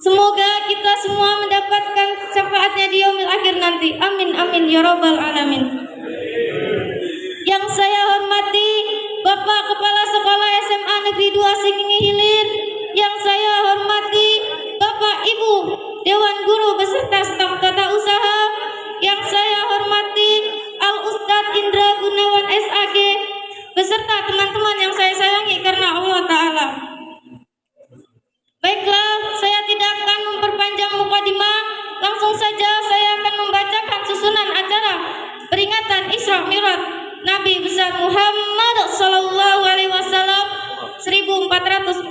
Semoga kita semua mendapatkan syafaatnya di yaumil akhir nanti. Amin amin ya rabbal alamin. Yang saya hormati Bapak Kepala Sekolah SMA Negeri 2 Singingi Hilir. Yang saya hormati Bapak Ibu Dewan Guru beserta staf tata usaha. Yang saya hormati Al Ustadz Indra Gunawan SAG beserta teman-teman yang saya sayangi karena Allah Ta'ala. Baiklah, saya tidak akan memperpanjang mukadimah. Langsung saja saya akan membacakan susunan acara peringatan Isra Mi'raj Nabi besar Muhammad Sallallahu Alaihi Wasallam 1443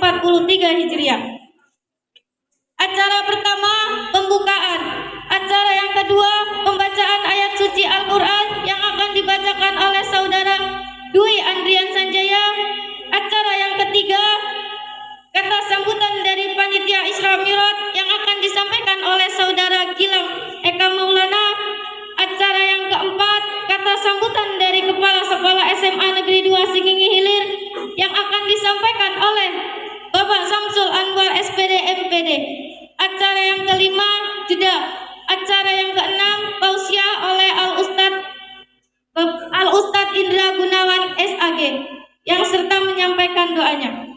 Hijriah. Acara pertama pembukaan. Acara yang kedua pembacaan ayat suci Al-Quran yang akan dibacakan oleh saudara Dwi Andrian Sanjaya. Acara yang ketiga kata sambutan dari panitia Isra Mi'raj yang akan disampaikan oleh saudara Gilang Eka Maulana. Acara yang keempat kata sambutan dari Kepala Sekolah SMA Negeri 2 Singingi Hilir yang akan disampaikan oleh Bapak Samsul Anwar SPD MPD. Acara yang kelima jeda. Acara yang keenam tausiah oleh Al Ustadz Indra Gunawan SAG yang serta menyampaikan doanya.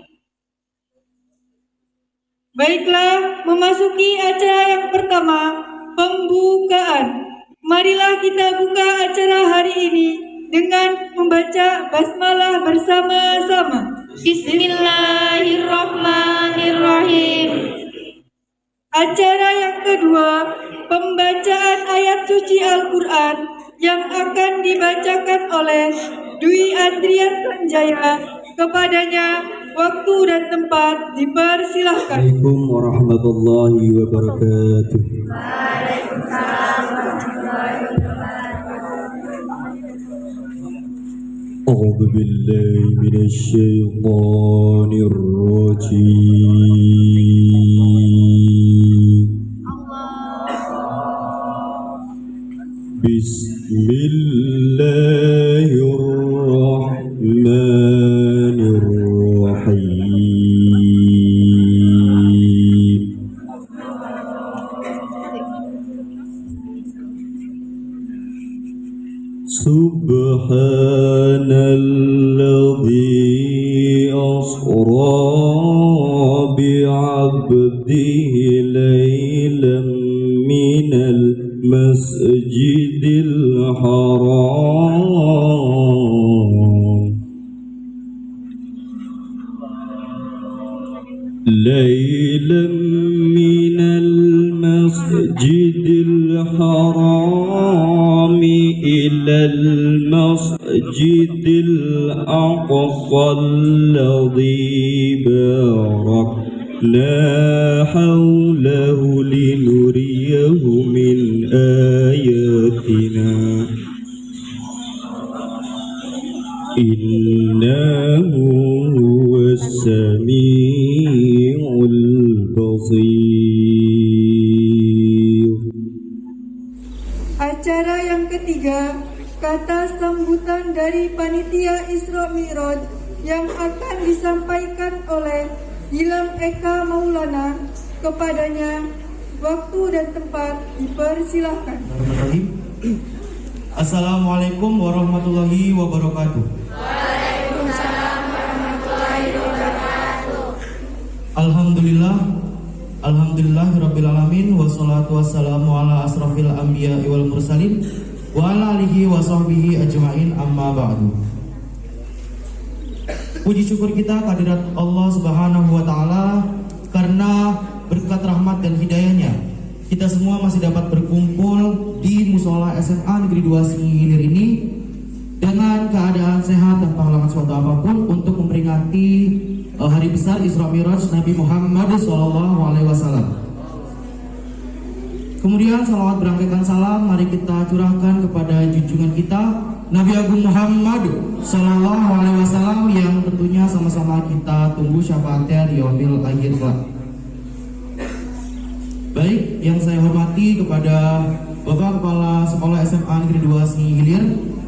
Baiklah, memasuki acara yang pertama, pembukaan. Marilah kita buka acara hari ini dengan membaca basmalah bersama-sama. Bismillahirrahmanirrahim. Acara yang kedua, pembacaan ayat suci Al-Quran yang akan dibacakan oleh Dwi Andrian Sanjaya. Kepadanya waktu dan tempat dipersilahkan. Assalamualaikum warahmatullahi wabarakatuh. Waalaikumsalam warahmatullahi wabarakatuh. A'udzu billahi minasy syaithanir rajim. Bismillahirrahmanirrahim. Subhanalladzi asra bi'abdihi laylan minal masjidil haram laylan minal masjidil haram ilal masjidil aqsa alladhi barakna hawlahu linuriyahu min ayatina innahu huwas sami'ul basir. Acara yang ketiga, kata sambutan dari panitia Isra Mi'raj yang akan disampaikan oleh Gilang Eka Maulana. Kepadanya waktu dan tempat dipersilahkan. Assalamualaikum warahmatullahi wabarakatuh. Waalaikumsalam warahmatullahi wabarakatuh. Alhamdulillahirabbil alamin wassalatu wassalamu ala asrafil anbiya'i wal mursalin wa ala alihi wa sahbihi ajma'in amma ba'du. Puji syukur kita kehadirat Allah Subhanahu wa taala karena berkat rahmat dan hidayahnya kita semua masih dapat berkumpul di musola SMA Negeri 2 Singingi Hilir ini dengan keadaan sehat tanpa halangan suatu apapun untuk memperingati hari besar Isra Mi'raj Nabi Muhammad SAW. Kemudian salawat berangkaikan salam mari kita curahkan kepada junjungan kita Nabi Agung Muhammad SAW yang tentunya sama-sama kita tunggu syafaatnya di yaumil akhir kelak. Baik, yang saya hormati kepada Bapak Kepala Sekolah SMA Negeri 2 Singingi Hilir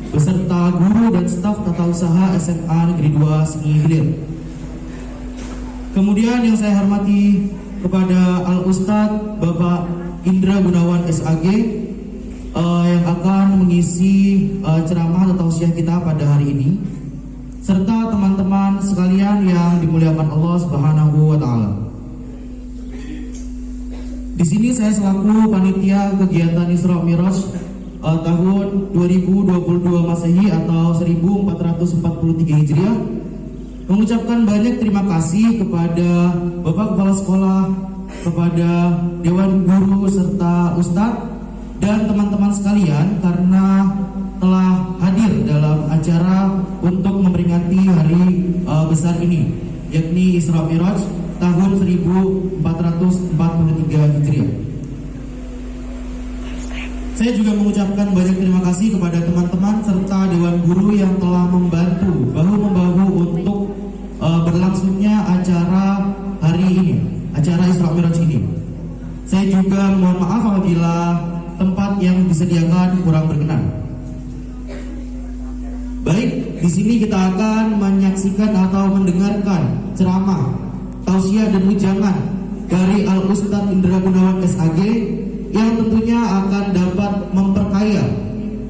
beserta guru dan staf tata usaha SMA Negeri 2 Singingi Hilir. Kemudian yang saya hormati kepada Al Ustadz Bapak Indra Gunawan SAG yang akan mengisi ceramah atau tausiah kita pada hari ini, serta teman-teman sekalian yang dimuliakan Allah Subhanahu wa taala. Di sini saya selaku panitia kegiatan Isra Miraj tahun 2022 Masehi atau 1443 Hijriah mengucapkan banyak terima kasih kepada Bapak Kepala Sekolah, kepada Dewan Guru serta Ustadz dan teman-teman sekalian karena telah hadir dalam acara untuk memperingati hari besar ini, yakni Isra Miraj tahun 1443 Hijriah. Saya juga mengucapkan banyak terima kasih kepada teman-teman serta Dewan Guru yang telah membantu bahu-membahu untuk berlangsungnya acara hari ini, acara Isra Miraj ini. Saya juga mohon maaf apabila tempat yang disediakan kurang berkenan. Baik, di sini kita akan menyaksikan atau mendengarkan ceramah, tausiah dan ujangan dari Al Ustadz Indra Gunawan SAG yang tentunya akan dapat memperkaya,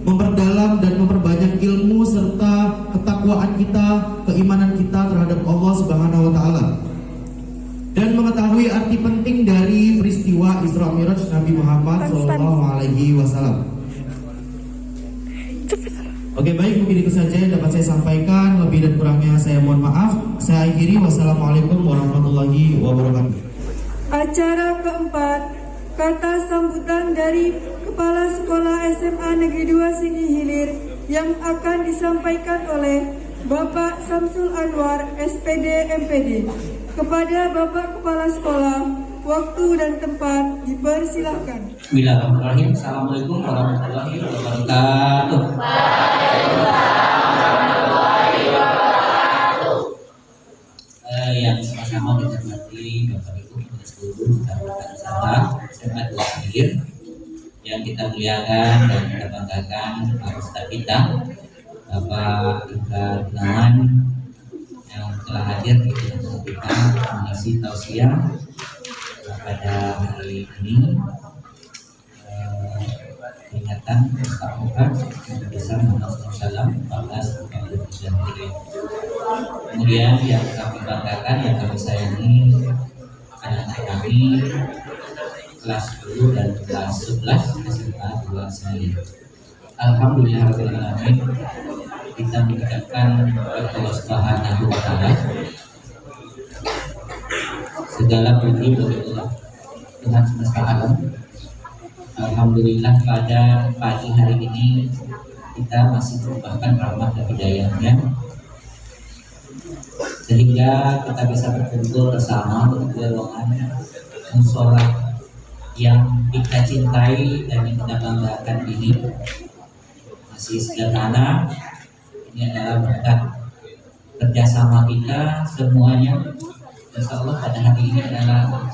memperdalam dan memperbanyak ilmu serta ketakwaan kita, keimanan kita terhadap Allah Subhanahu wa taala, dan mengetahui arti penting dari peristiwa Isra Miraj Nabi Muhammad sallallahu alaihi wasallam. Oke, baik, mungkin itu saja yang dapat saya sampaikan. Lebih dan kurangnya saya mohon maaf. Saya akhiri. Wassalamualaikum warahmatullahi wabarakatuh. Acara keempat, kata sambutan dari Kepala Sekolah SMA Negeri 2 Sigi Hilir yang akan disampaikan oleh Bapak Samsul Anwar SPD MPD. Kepada Bapak Kepala Sekolah, waktu dan tempat dipersilahkan. Bismillahirrahmanirrahim. Assalamualaikum warahmatullahi wabarakatuh. Yang sama-sama kita hormati Bapak Ibu dan seluruh rekan-rekan sahabat SMA 2 Hilir yang kita muliakan dan kita banggakan, Pak Ustadz kita Bapak Indra Gunawan yang telah hadir untuk kita mengisi tausiah pada hari ini, peringatan Ustadz besar Muhammad SAW 1443. Kemudian yang kami banggakan, yang kami sayangi anak-anak kami kelas 10 dan kelas 11 SMA 2 Sigi. Alhamdulillahirrahmanirrahim, kita mengucapkan kepada Allah Subhanahu wa taala segala puji bagi Allah Tuhan semesta alam. Alhamdulillah pada pagi hari ini kita masih merupakan rahmat dan hidayahnya sehingga kita bisa berkumpul bersama di ruangan musola yang kita cintai dan yang kita banggakan ini. Masih sederhana, ini adalah berkat kerjasama kita semuanya. Insya Allah pada hari ini adalah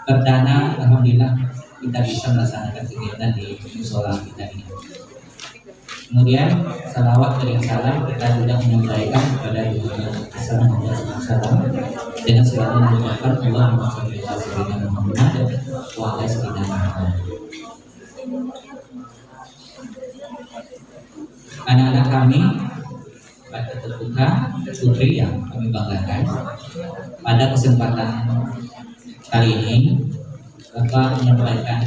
perdana, alhamdulillah kita bisa melaksanakan kegiatan di musola kita ini. Kemudian salawat dan salam kita juga menyampaikan kepada Rasulullah SAW dengan selalu mengucapkan Allahumma sholli ala sayyidina Muhammad wa ala sayyidina Muhammad. Anak-anak kami pada terbuka putri yang kami banggakan, pada kesempatan kali ini Bapak menyampaikan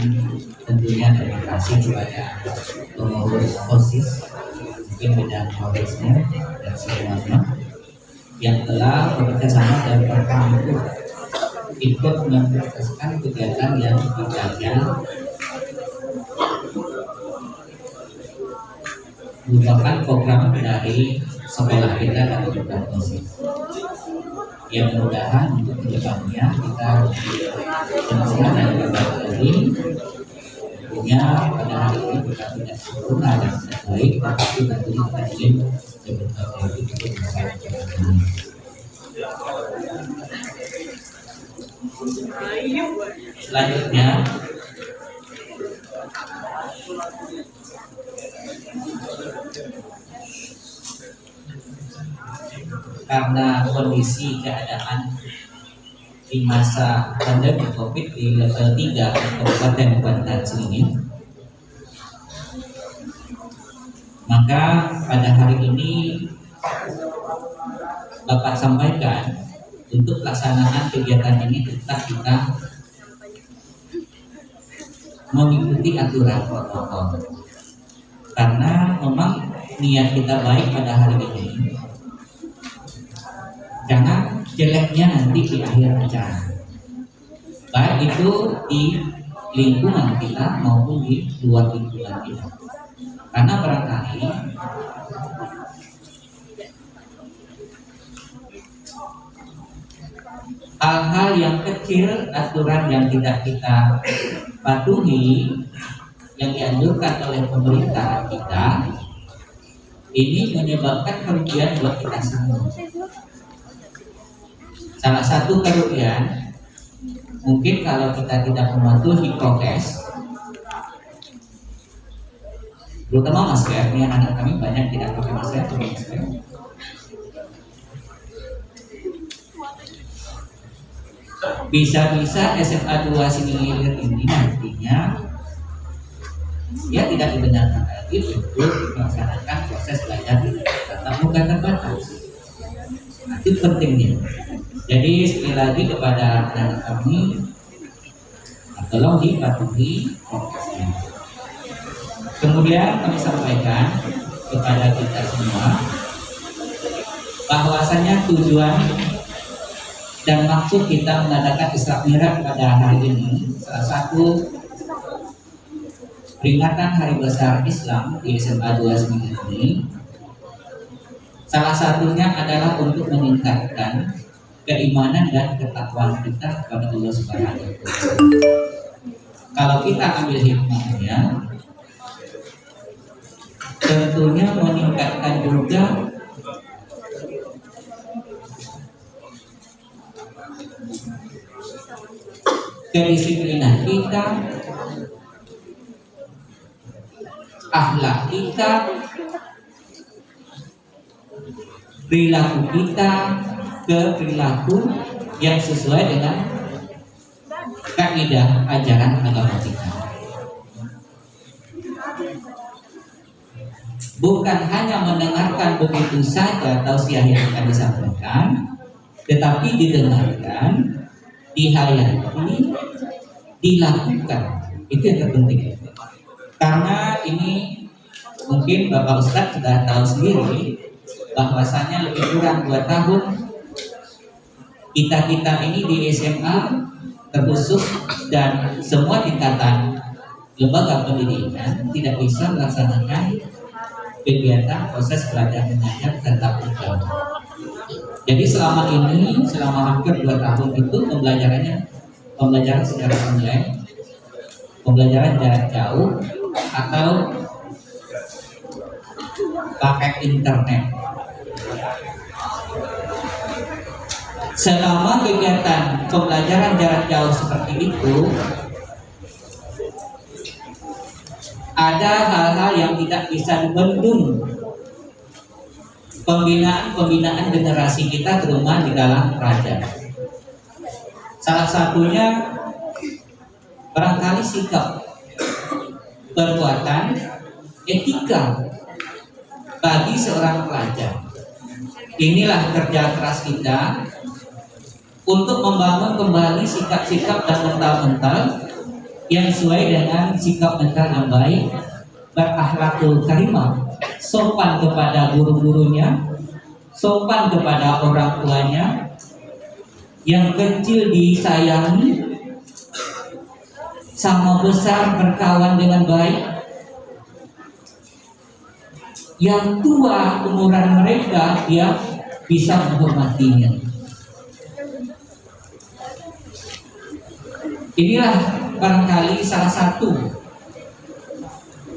tentunya terima kasih kepada pengurus OSIS, mungkin bidang OSIS-nya dan semuanya yang telah bekerjasama dan berkami ikut menyampaikan kegiatan yang berjalan merupakan program dari sekolah kita dan program OSIS. Yang mudah-mudahan untuk kedepannya kita bersama dan berbagi punya pada hari ini kita tidak sempurna dan tidak baik, tetapi tentunya kita ingin berbagi untuk bersama ini. Selanjutnya karena kondisi keadaan di masa pandemi COVID di level 3 Kabupaten Banten ini. Maka pada hari ini Bapak sampaikan untuk pelaksanaan kegiatan ini tetap kita mengikuti aturan protokol, karena memang niat kita baik pada hari ini. Jangan jeleknya nanti di akhir acara, baik itu di lingkungan kita maupun di luar lingkungan kita. Karena barangkali hal-hal yang kecil, aturan yang tidak kita patuhi, yang dianjurkan oleh pemerintah kita, ini menyebabkan kerugian buat kita semua. Salah satu kerugian, mungkin kalau kita tidak mematuhi prokes, terutama masker, ini anak kami banyak tidak pakai masker. Bisa-bisa SMA 2 Sinihilir ini nantinya ya tidak dibenarkan lagi untuk melaksanakan proses belajar di tatap muka terbatas. Nah, itu pentingnya. Jadi sekali lagi kepada anak kami, tolong dipatuhi prokesnya. Kemudian kami sampaikan kepada kita semua bahwasanya tujuan dan maksud kita mengadakan Isra Mi'raj pada hari ini, salah satu peringatan Hari Besar Islam di SMA 2 ini, salah satunya adalah untuk meningkatkan keimanan dan ketakwaan kita kepada Allah Subhanahu wa Ta'ala. Kalau kita ambil hikmahnya, tentunya meningkatkan juga kedisiplinan kita, akhlak kita, perilaku kita ke perilaku yang sesuai dengan kaidah ajaran agama kita. Bukan hanya mendengarkan begitu saja tausiah yang akan disampaikan, tetapi didengarkan, dihayati, dilakukan. Itu yang terpenting. Karena ini mungkin Bapak Ustadz sudah tahu sendiri bahwasanya lebih kurang 2 tahun kita ini di SMA terkhusus dan semua tingkatan lembaga pendidikan tidak bisa melaksanakan kegiatan proses belajar mengajar tatap muka. Jadi selama hampir 2 tahun itu pembelajaran secara online, pembelajaran jarak jauh atau pakai internet. Selama kegiatan pembelajaran jarak jauh seperti itu, ada hal-hal yang tidak bisa dibendung. Pembinaan generasi kita terutama di dalam pelajar. Salah satunya barangkali sikap, perbuatan, etika bagi seorang pelajar. Inilah kerja keras kita untuk membangun kembali sikap-sikap dan mental-mental yang sesuai dengan sikap mental yang baik, berakhlakul karimah, sopan kepada guru-gurunya, sopan kepada orang tuanya, yang kecil disayangi, sama besar berkawan dengan baik, yang tua umuran mereka dia bisa menghormatinya. Inilah barangkali salah satu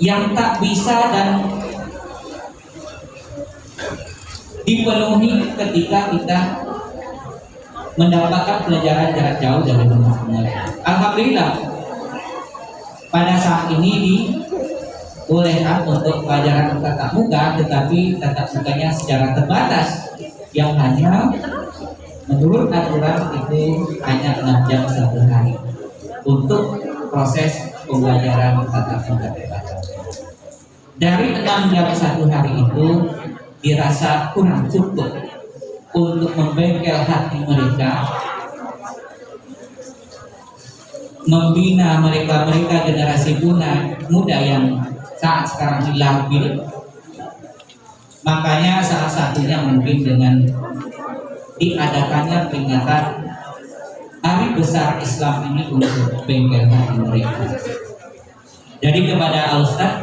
yang tak bisa dan dipenuhi ketika kita mendapatkan pelajaran jarak jauh dari rumah. Alhamdulillah pada saat ini dibolehkan untuk pelajaran tatap muka, tetapi tatap mukanya secara terbatas yang hanya Menurut aturan itu hanya 6 jam satu hari untuk proses pembelajaran tatap muka terbatas. Dari 6 jam satu hari itu dirasa kurang cukup untuk membengkel hati mereka, membina mereka generasi muda yang saat sekarang ini labil. Makanya salah satunya mungkin dengan diadakannya peringatan Hari Besar Islam ini untuk bengkel hati mereka. Jadi kepada Al Ustaz,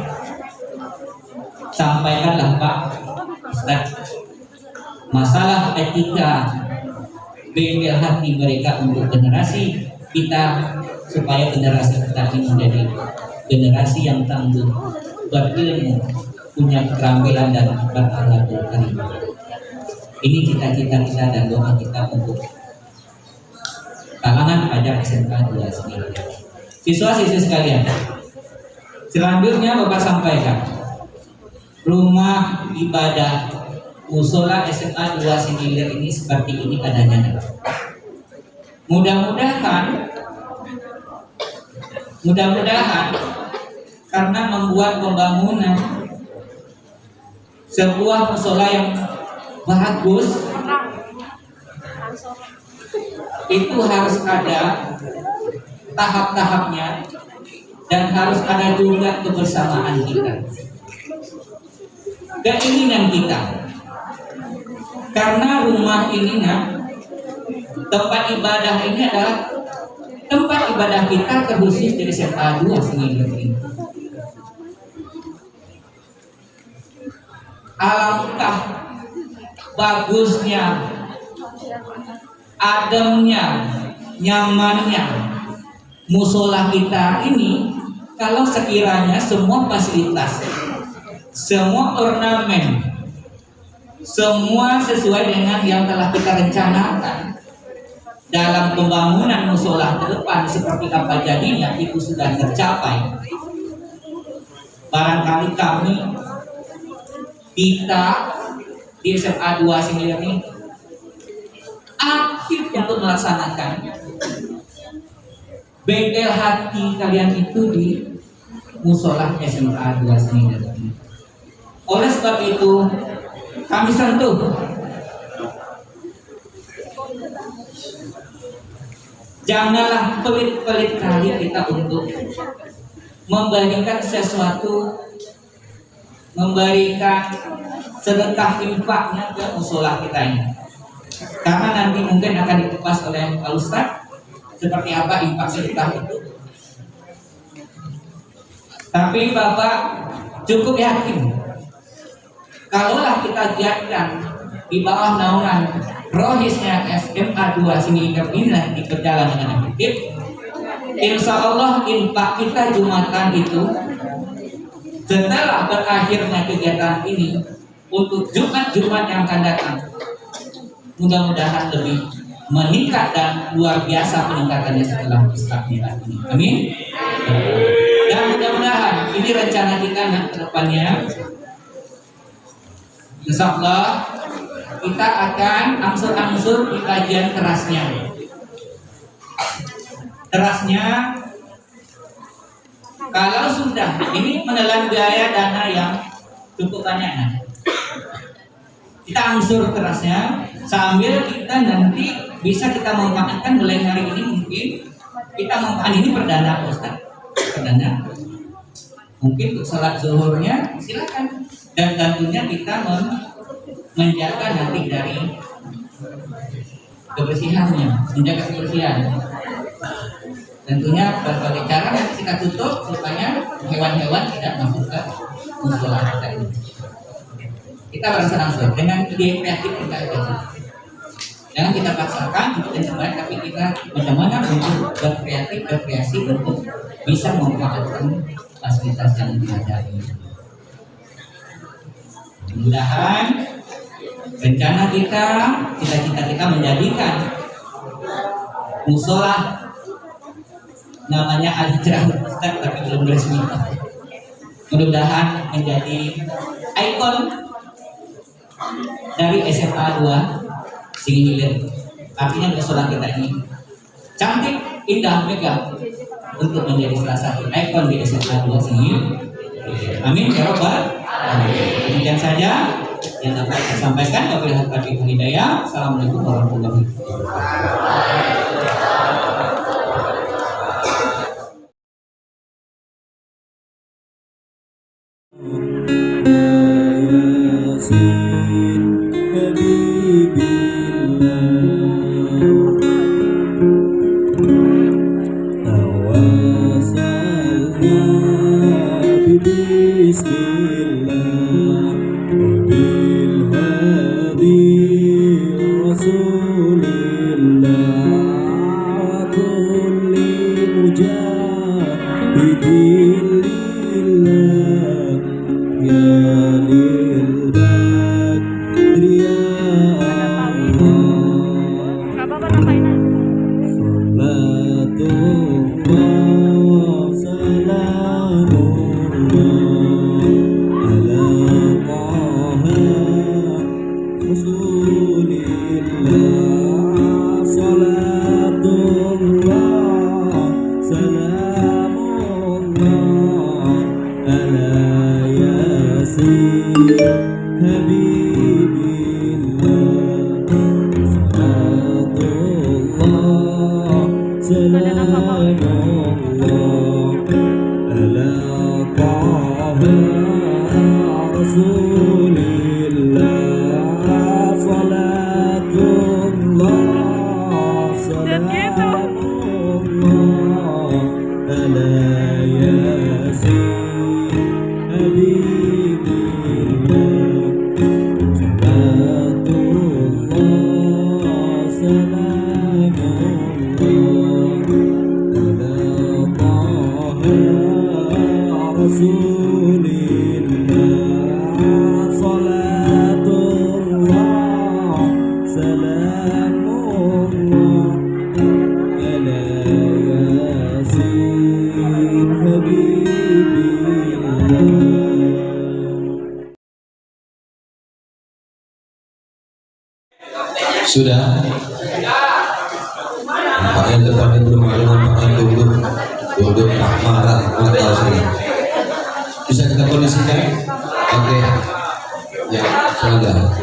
sampaikanlah Pak Ustaz masalah etika bengkel hati mereka untuk generasi kita, supaya generasi kita ini menjadi generasi yang tangguh, berilmu, punya keterampilan dan berakhlakul karimah. Ini cita-cita kita dan doa kita untuk kalangan pelajar SMK 2 sendiri. Siswa-siswi sekalian, selanjutnya Bapak sampaikan rumah ibadah musola SMA 2 Singilir ini seperti ini adanya. Mudah-mudahan karena membuat pembangunan sebuah musola yang bagus itu harus ada tahap-tahapnya dan harus ada juga kebersamaan kita, keinginan kita. Karena rumah ini tempat ibadah ini adalah tempat ibadah kita khusus dari SMA 2 Singilir ini. Alangkah bagusnya, ademnya, nyamannya musola kita ini kalau sekiranya semua fasilitas, semua ornamen, semua sesuai dengan yang telah kita rencanakan dalam pembangunan musola ke depan seperti apa jadinya itu sudah tercapai. Barangkali kita di SMA 2 Singilir ini aktif untuk melaksanakan bengkel hati kalian itu di musola SMA 2 Singilir ini. Oleh sebab itu kami sentuh janganlah pelit-pelit kali kita untuk memberikan sesuatu, memberikan sedekah infaknya ke musola kita ini. Karena nanti mungkin akan dikupas oleh Pak Ustaz seperti apa infak sedekah itu. Tapi Bapak cukup yakin, kalaulah kita giatkan di bawah naungan rohisnya SMA 2 Singilir ini nanti berjalan dengan efektif, insya Allah infak kita Jumatan itu setelah berakhirnya kegiatan ini untuk Jumat-Jumat yang akan datang, mudah-mudahan lebih meningkat dan luar biasa peningkatannya setelah Islamiyah ini. Amin. Dan mudah-mudahan ini rencana kita ke depannya. Insya Allah kita akan angsur-angsur di kajian terasnya. Kalau sudah ini menelan biaya dana yang cukup banyak, kita angsur terasnya sambil kita nanti bisa kita manfaatkan mulai hari ini. Mungkin kita manfaatkan ini perdana Ustaz, perdana mungkin untuk salat zuhurnya silakan, dan tentunya kita menjaga nanti dari kebersihannya, menjaga kebersihan. Tentunya berbagai cara nanti kita tutup supaya hewan-hewan tidak masuk ke musola kita ini. Kita berangsur-angsur dengan ide kreatif kita itu. Jangan kita paksakan untuk yang terbaik, tapi kita bagaimana untuk berkreasi untuk bisa memanfaatkan fasilitas yang ada ini. Mudah-mudahan rencana kita, cita-cita kita menjadikan musola namanya Al-Hijrah Ustaz, tapi belum resmi. Mudah-mudahan menjadi ikon dari SMA 2 Singilir. Artinya musola kita ini cantik, indah, megah untuk menjadi salah satu ikon di SMA 2 Singil. Amin ya Rabbal alamin. Demikian saja yang dapat saya sampaikan. Wabillahi taufiq wal hidayah. Assalamualaikum warahmatullahi wabarakatuh. Yasin Habibillah Tawasalna Bismillah Wabil hadi Rasulillah Wa kulli mujahidin lillah Ya lil badri ya Salatullah salamullah ala taha rasulillah Salatullah salamullah ala yasin habibillah Salatullah salamullah ala taha rasulillah Salatullah salamullah ala yasin habibillah Salatullah salamullah ala taha rasulillah Salatullah salamullah ala yasin habibillah. Sudah. Nampaknya depan itu belum ada, nampaknya duduk marah atau sudah. Bisa kita kondisikan? Oke. Ya, sudah.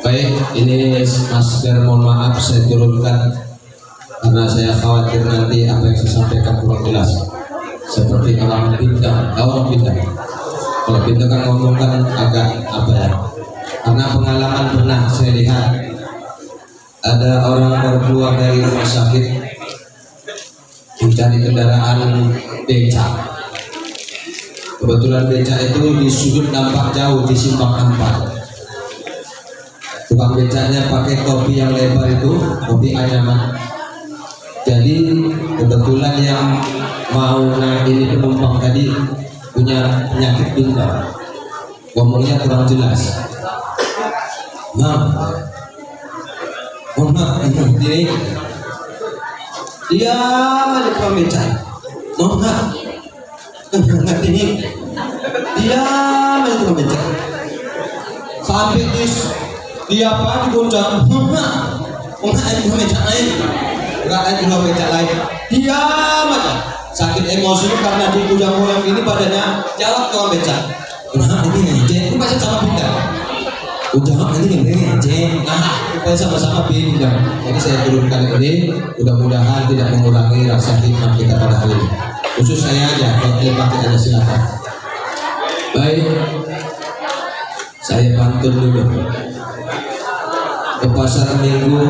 Baik, ini masker mohon maaf saya turunkan karena saya khawatir nanti apa yang saya sampaikan kurang jelas. Seperti orang pintar, Kalau pintar kan ngomong kan agak apa ya? Karena pengalaman pernah saya lihat ada orang baru keluar dari rumah sakit mencari kendaraan becak. Kebetulan becak itu di sudut nampak jauh di simpang 4. Tukang becaknya pakai topi yang lebar itu, topi anyaman. Jadi kebetulan yang mau naik ini penumpang tadi punya penyakit bintang, ngomongnya kurang jelas. Ini dia aja pemecah. Ini dia aja pemecah. Sampai dia apa digoncang. Ini pemecah lain. Enggak ada dua becak lain. Dia aja. Sakit emosi karena di bujang yang ini badannya jawab ke becak. Ini aja. Itu masih sama pindah. Udah ini ngejeng, kita sama-sama pindah. Jadi saya turunkan ini, mudah-mudahan tidak mengurangi rasa hikmah kita pada hari ini. Khusus saya aja, kalau pakai ada silakan. Baik, saya pantun dulu. Ke pasar minggu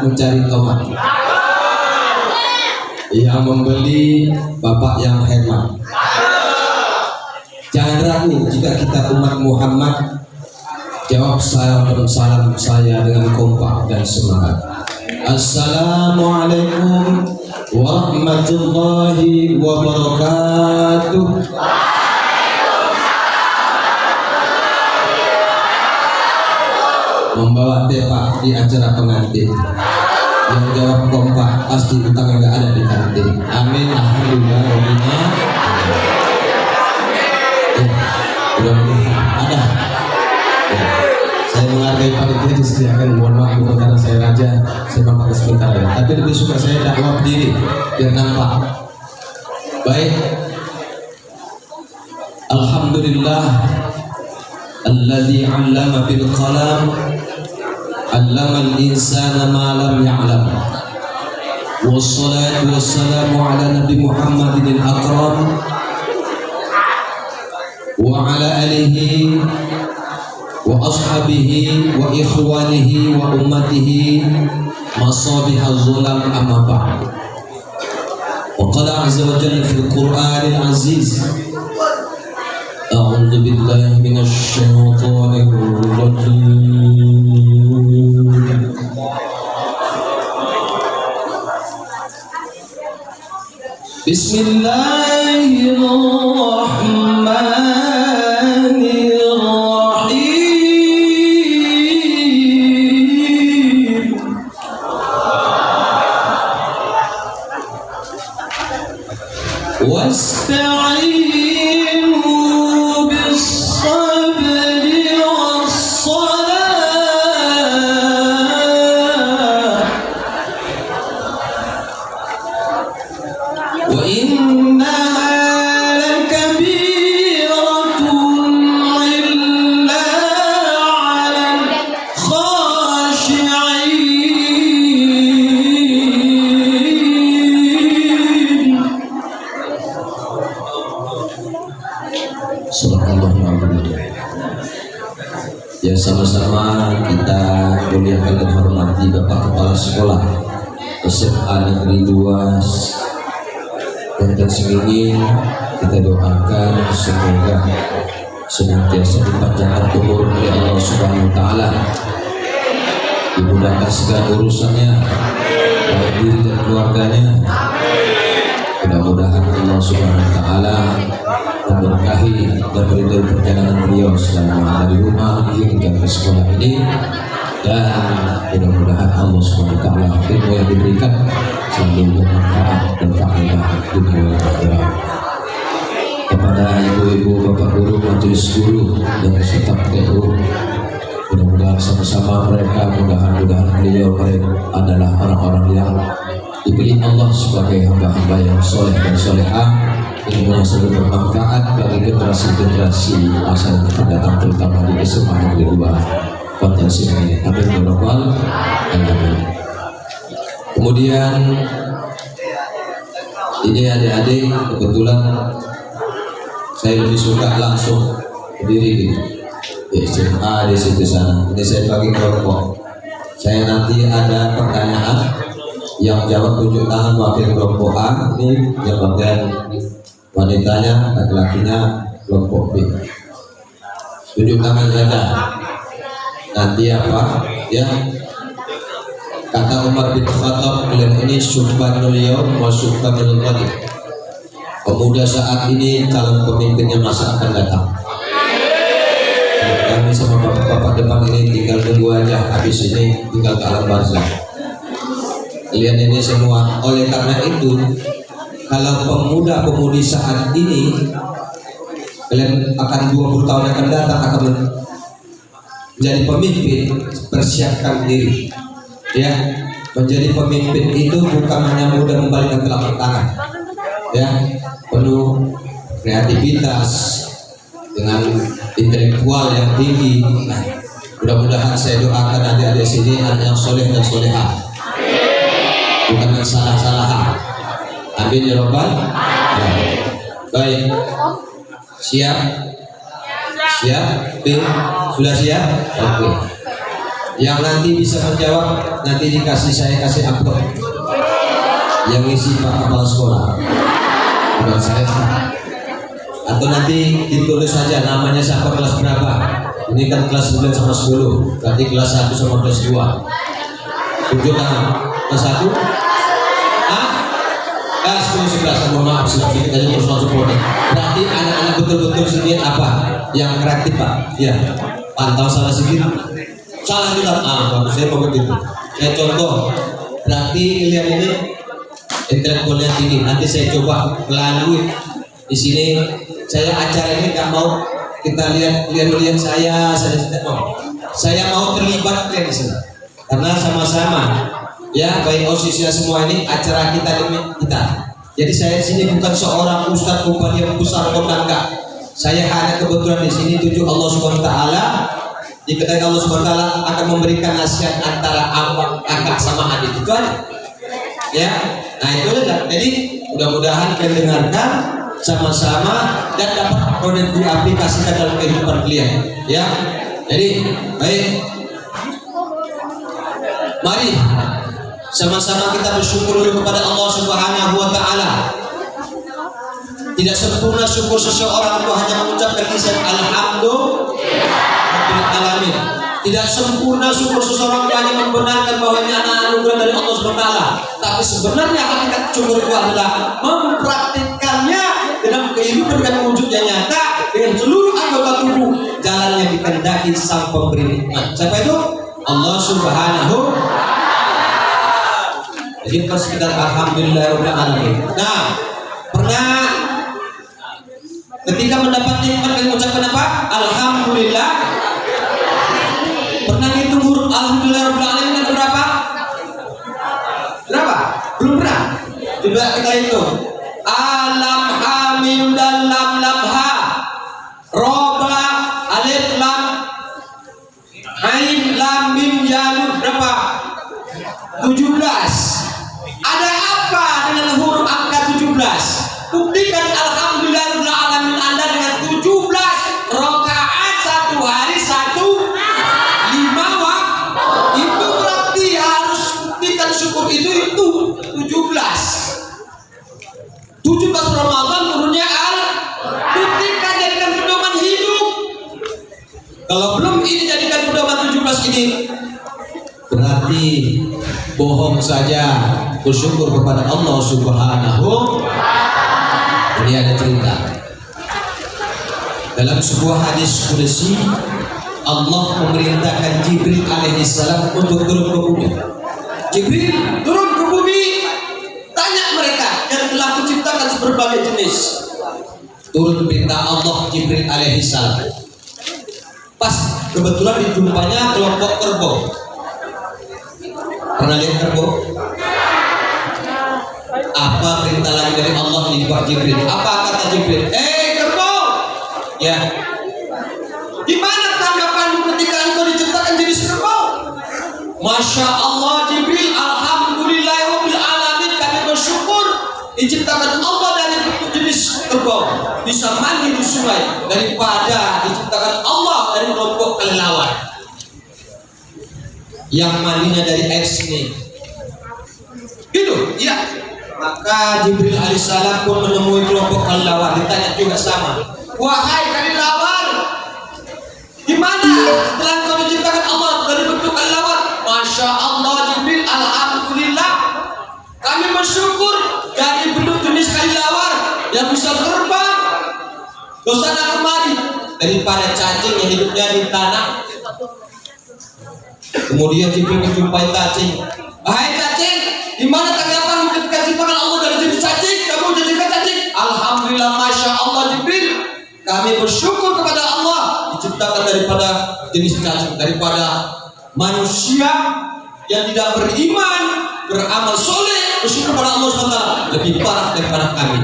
mencari tomat. Yang membeli bapak yang hemat. Jangan ragu jika kita umat Muhammad. Jawab salam saya dengan kompak dan semangat. Assalamualaikum warahmatullahi wabarakatuh. Membawa tepak di acara pengantin. Yang jawab kompak pasti utang nggak ada di kantin. Amin. Alhamdulillah. Mudah-mudahan ada. Saya menghargai panitia disediakan, mohon maaf bukan karena saya raja, saya pakai sebentar ya. Tapi lebih suka saya dakwah berdiri biar nampak. Baik. Alhamdulillah alladzi 'allama bil qalam 'allama al-insana ma lam ya'lam. Wassalatu wassalamu ala Nabi Muhammadin al-akram wa ala alihi wa ashabihi wa ikhwanihi wa ummatihi masabihaz zulam amma ba'd. Wa qala 'azza wa jalla fil Qur'anil 'aziz a'udzu billahi minasy syaithanir rajim. Bismillahirrahmanirrahim. Wasta'inu bis-sabri was-salah wa innaha lakabiratun illa 'alal khashi'in. Subhanallah. Ya, sama-sama kita muliakan dan hormati Bapak Kepala Sekolah SMA Negeri 2 Banten Seminggi. Kita doakan semoga senantiasa dipanjangkan umur oleh Allah Subhanahu wa taala, dimudahkan segala urusannya, baik diri dan keluarganya. Mudah-mudahan Allah Subhanahu wa taala memberkahi dan meridhai perjalanan beliau selama dari rumah hingga ke sekolah ini, dan mudah-mudahan Allah Subhanahu wa taala ilmu yang diberikan selalu bermanfaat dan faedah dunia dan akhirat. Kepada ibu-ibu, bapak guru, majelis guru dan peserta PTU, mudah-mudahan sama-sama mereka, mudah-mudahan beliau adalah orang-orang yang dipilih Allah sebagai hamba-hamba yang soleh dan solehah, ilmu yang selalu bermanfaat bagi generasi-generasi masa yang akan datang, terutama di SMA Negeri 2 Banten Seminggi. Amin ya rabbal alamin. Kemudian ini adik-adik, kebetulan saya lebih suka langsung berdiri gitu di SMA di situ sana. Ini saya bagi kelompok. Saya nanti ada pertanyaan, yang jawab tunjuk tangan wakil kelompok A, ini yang bagian wanitanya, laki-lakinya kelompok B. Tunjuk tangan saja. Nanti apa? Ya. Kata Umar bin Khattab, kalian ini subhanul yaum wa subhanul ghadi. Pemuda saat ini calon pemimpinnya masa akan datang. Kami sama bapak-bapak depan ini tinggal tunggu aja, habis ini tinggal ke alam barzah. Kalian ini semua. Oleh karena itu, kalau pemuda-pemudi saat ini, kalian akan 20 tahun yang akan datang akan menjadi pemimpin, persiapkan diri. Ya, menjadi pemimpin itu bukan hanya mudah membalikkan telapak tangan. Ya, penuh kreativitas dengan intelektual yang tinggi. Nah, mudah-mudahan saya doakan adik-adik sini anak yang soleh dan solehah, bukan yang salah-salah. Amin ya rabbal alamin. Baik, siap? Siap? B, sudah siap? Oke. Yang nanti bisa menjawab nanti saya kasih amplop yang isi Pak Kepala Sekolah, bukan saya. Atau nanti ditulis saja namanya siapa, kelas berapa. Ini kan kelas 9 sama 10, berarti kelas 1 sama kelas 2. Tunjuk tangan. Kelas 1? Kelas 10, 11, mohon maaf sedikit aja persoalan supporting. Berarti anak-anak betul-betul sendiri apa? Yang kreatif Pak? Ya. Pantau salah sedikit. Salah juga. Bagus, saya mau begitu. Saya contoh. Berarti kalian ini intelektualnya tinggi. Nanti saya coba melalui di sini. Saya acara ini nggak mau kita lihat saya tidak mau. saya mau terlibat di sini karena sama-sama ya baik OSIS semua ini acara kita demi kita. Jadi saya di sini bukan seorang ustadz bupati yang besar kota, enggak. Saya hanya kebetulan di sini tujuh Allah Subhanahu Wa Taala. Diketahui Allah Subhanahu Wa Taala akan memberikan nasihat antara abang, kakak sama adik itu aja. Ya, nah itu aja. Jadi mudah-mudahan kalian dengarkan sama-sama dan dapat diaplikasikan dalam kehidupan kalian. Ya, jadi baik. Mari sama-sama kita bersyukur dulu kepada Allah Subhanahu Wa Taala. Tidak sempurna syukur seseorang itu hanya mengucapkan lisan alhamdulillah alamin. Tidak sempurna syukur seseorang itu hanya membenarkan bahwa ini anugerah dari Allah Subhanahu Wa Taala. Tapi sebenarnya hakikat syukur itu adalah mempraktikkannya dalam kehidupan dengan wujudnya nyata dengan seluruh anggota tubuh jalan yang dikehendaki sang pemberi nikmat. Siapa itu? Allah Subhanahu. Jadi pas kita alhamdulillahirabbil alamin. Nah, pernah ketika mendapat nikmat kalian mengucapkan apa? Alhamdulillah. Pernah ngitung huruf alhamdulillahirabbil alamin ada berapa? Berapa? Belum pernah. Coba kita hitung. Alam hamim dan lam lam ha. Roba alif lam ain lam mim ya berapa? 17. Ada apa dengan huruf angka 17? Buktikan alhamdulillahirabbil alamin Anda dengan 17 rakaat satu hari 1 5 waktu. Itu berarti harus buktikan syukur itu 17. 17 Ramadan turunnya buktikan jadikan pedoman hidup. Kalau belum ini jadikan pedoman 17 ini berarti bohong saja. Bersyukur kepada Allah Subhanahu. Ini ada cerita dalam sebuah hadis qudsi. Allah memerintahkan Jibril alaihissalam untuk turun ke bumi. Jibril turun ke bumi, tanya mereka yang telah menciptakan berbagai jenis. Turun perintah Allah Jibril alaihissalam. Pas kebetulan dijumpanya kelompok kerbau. Pernah lihat kerbau? Apa perintah lagi dari Allah di Pak Jibril? Apa kata Jibril? Kerbau, ya. Gimana tanggapanmu ketika engkau diciptakan jenis kerbau? Masya Allah Jibril, alhamdulillahirabbil alamin, kami bersyukur diciptakan Allah dari jenis kerbau bisa mandi di sungai daripada diciptakan Allah dari kelompok kelelawar yang mandinya dari air seni. Gitu, iya. Maka Jibril alaihissalam pun menemui kelompok kelelawar, ditanya juga sama. Wahai kelelawar, gimana setelah kau diciptakan Allah dari bentuk kelelawar? Masya Allah Jibril, alhamdulillah, kami bersyukur dari bentuk jenis kelelawar yang bisa terbang ke sana kemari daripada cacing yang hidupnya di tanah. Kemudian Jibril menjumpai cacing. Hai cacing, di mana tanggapan ketika ciptakan Allah dari jenis cacing? Kamu jadikan cacing. Alhamdulillah, masya Allah Jibril, kami bersyukur kepada Allah diciptakan daripada jenis cacing, daripada manusia yang tidak beriman, beramal soleh, bersyukur kepada Allah SWT lebih parah daripada kami,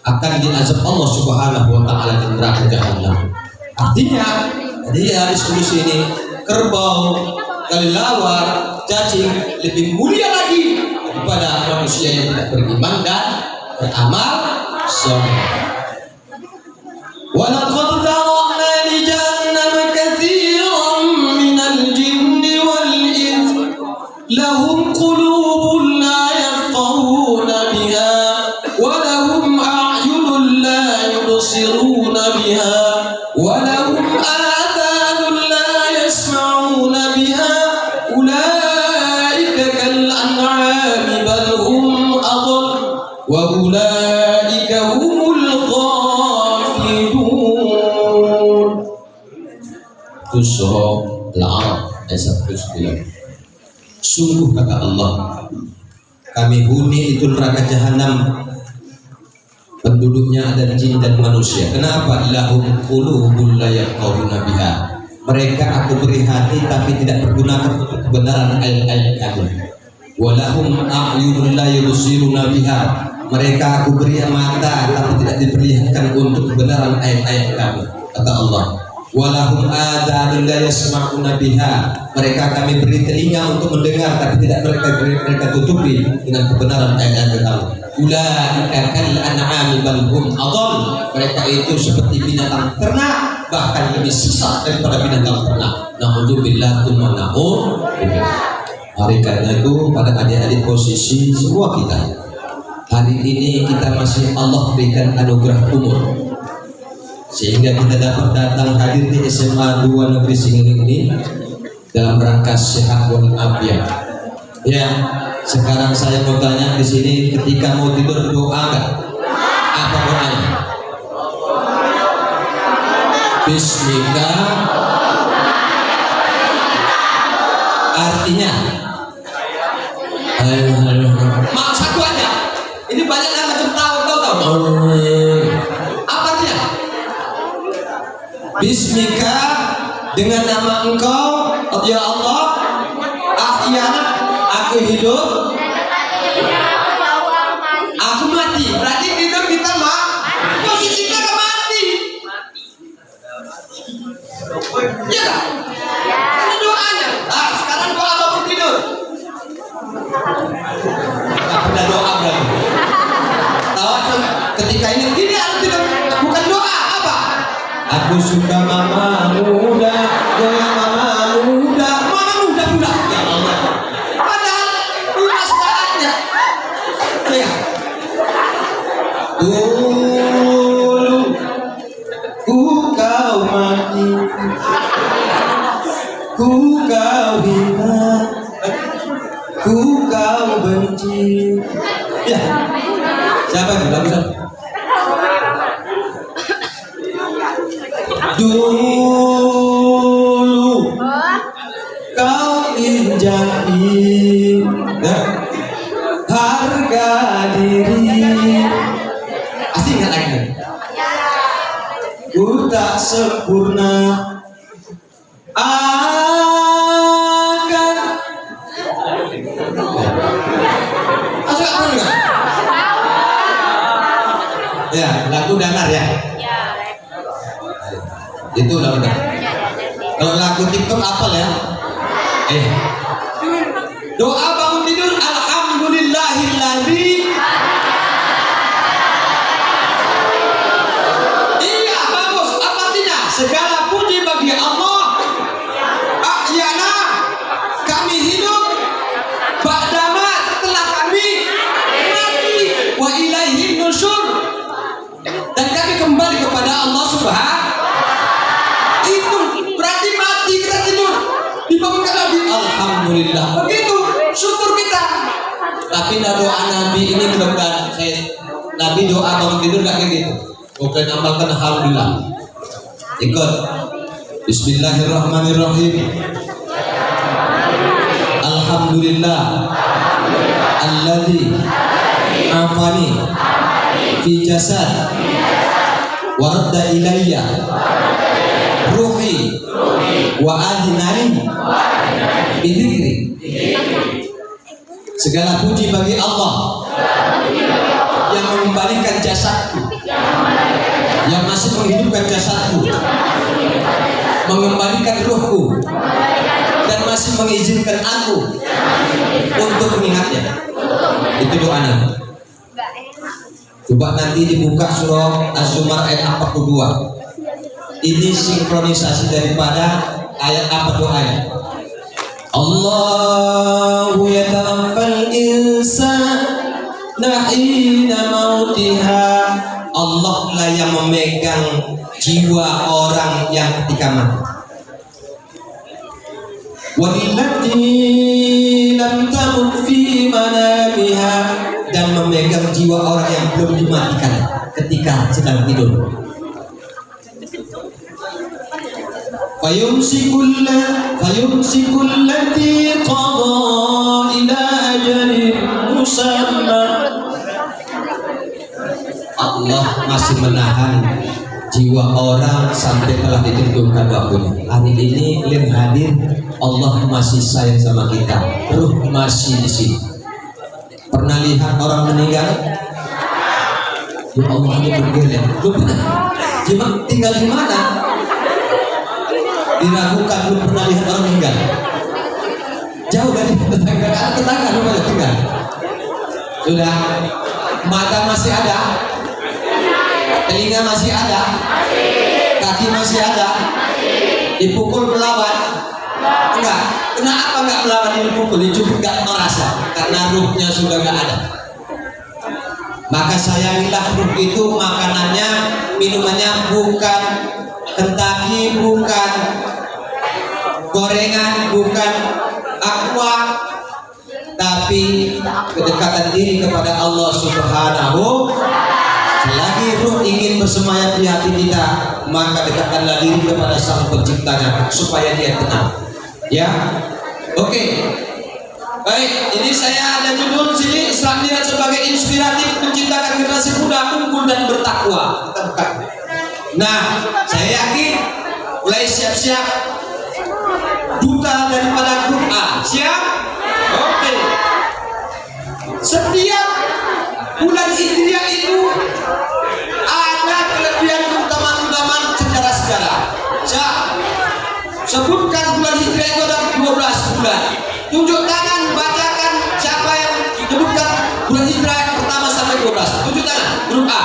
akan diazab Allah Subhanahu Wa Taala di neraka jahanam. Artinya, di hadis kudus ini kerbau, kelelawar, cacing lebih mulia lagi daripada manusia yang tidak beriman dan beramal soleh. Walaqad zara'na li jahannama katsiran minal jinni wal ins lahum qulubun la yafqahuna biha wa lahum a'yunun la yubsiruna biha wa lahum adhanun la yasma'una biha ulaika kal an'ami bal hum adall wa ulaika humul ghafilun. Surah Al-A'raf ayat 109. Sungguh kata Allah, kami huni itu neraka jahanam, penduduknya ada jin dan manusia. Kenapa? Lahum qulubun la yafqahuna biha. Mereka aku beri hati tapi tidak pergunakan untuk kebenaran ayat-ayat kami. Walahum a'yunun la yubsiruna biha. Mereka aku beri mata tapi tidak diperlihatkan untuk kebenaran ayat-ayat kami. Kata Allah. Walahum adhanun la yasma'una biha. Mereka kami beri telinga untuk mendengar tapi tidak mereka tutupi dengan kebenaran ayat-ayat kami. Ulaika kal an'ami bal hum adall. Mereka itu seperti binatang ternak, bahkan lebih sesat daripada binatang ternak. Na'udzubillah tsumma na'udzubillah. Hari karena itu pada adik-adik posisi semua kita, hari ini kita masih Allah berikan anugerah umur sehingga kita dapat datang hadir di SMA 2 Negeri Singiling ini dalam rangka sehat walafiat. Ya, sekarang saya mau tanya di sini, ketika mau tidur doa nggak? Apa doanya? Bismika. Artinya mak satu aja. Ini banyak yang macam tahu. Apa artinya? Bismika, dengan nama Engkau ya Allah, ahyana, aku hidup, aku mati. Berarti tidur kita posisi kita mati. Iya kan? Ini doanya. Ah, sekarang doa bangun tidur. Tidak pernah doa berarti. Tahu ketika ini harus tidur, bukan doa apa? Aku suka mama muda, goyang mama muda pula. Ya Allah. Padahal lunas saatnya. Ya. Dulu ku kau mati, ku kau hina, ku kau benci. Ya. Siapa yang bilang? Dulu kau injak harga diri. Asli nggak lagi? Ku tak sempurna akan. Asli apa enggak? Ya, lagu danar ya. Itu lah udah. Kalau lagu TikTok apal ya. Doa bangun tidur, alhamdulillahilladzi. Iya bagus. Apa artinya? Segala puji bagi Allah. Ahyana, kami hidup. Ba'dama, setelah kami mati. Wa ilaihin nusyur. Dan kami kembali kepada Allah Subhanahu. Itu berarti mati kita tidur, dibangunkan lagi, alhamdulillah. Begitu syukur kita. Tapi doa Nabi ini mudah-mudahan Nabi doa bangun tidur gak kayak gitu. Bukan amalkan alhamdulillah. Ikut. Bismillahirrahmanirrahim. Alhamdulillah. Alladzi afani fi jasad warda ilayya ruhi wa adinani bidikri. Segala puji bagi Allah yang mengembalikan jasadku, yang masih menghidupkan jasadku, mengembalikan ruhku, dan masih mengizinkan aku untuk mengingatnya. Itu doanya. Coba nanti dibuka surah Az-Zumar ayat 42. Ini sinkronisasi daripada ayat apa doanya. Allahu yatawaffal insana hina mautiha. Allah lah yang memegang jiwa orang yang ketika mati. Wallati lam tamut fi manamiha, dan memegang jiwa orang yang belum dimatikan ketika sedang tidur. Fayumsikul lati qada ila ajalin musamma. Allah masih menahan jiwa orang sampai telah ditentukan waktunya. Hari ini yang hadir, Allah masih sayang sama kita, ruh masih di sini. Pernah lihat orang meninggal? Ya Allah, ini bergeleng. Belum pernah. Cuma tinggal di mana? Diragukan, belum pernah lihat orang meninggal. Jauh dari tetangga rumah tinggal. Sudah, mata masih ada, telinga masih ada, kaki masih ada, dipukul melawan, enggak. Kenapa enggak melawan, dipukul, dicubit enggak merasa? Karena ruhnya sudah enggak ada. Maka sayangilah ruh itu, makanannya, minumannya bukan Kentucky, bukan gorengan, bukan aqua, tapi kedekatan diri kepada Allah Subhanahu. Selagi ruh ingin bersemayam di hati kita, maka dekatkanlah diri kepada Sang Penciptanya supaya dia tenang. Ya, oke. Baik, ini saya ada judul sini, Islam dilihat sebagai inspiratif menciptakan generasi muda unggul dan bertakwa. Nah, saya yakin mulai siap-siap duta daripada grup A. Siap? Oke. Setiap bulan Hijriah itu ada kelebihan keutamaan sejarah-sejarah. Sebutkan bulan Hijriah itu ada 12 bulan. Tunjuk tangan, bacakan siapa yang menyebutkan bulan Hijriah pertama sampai 12. Tunjuk tangan, grup A.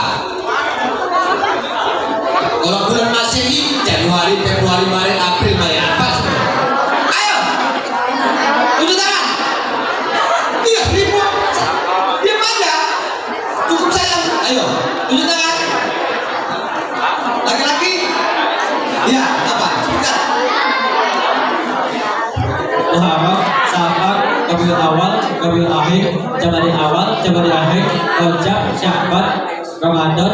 Kalau bulan Masehi, Januari, Februari, Maret, April, Mei, apa? Ayo, tunjuk tangan. Iya, ribut. Diam aja. Cukup sayang. Ayo, tunjuk tangan. Laki-laki? Iya, apa? Sebutkan. Muharram, Safar, Rabiul Awal, Rabiul Akhir, Jamadil Awal, Jamadil Akhir, Rajab, Sya'ban, Ramadan,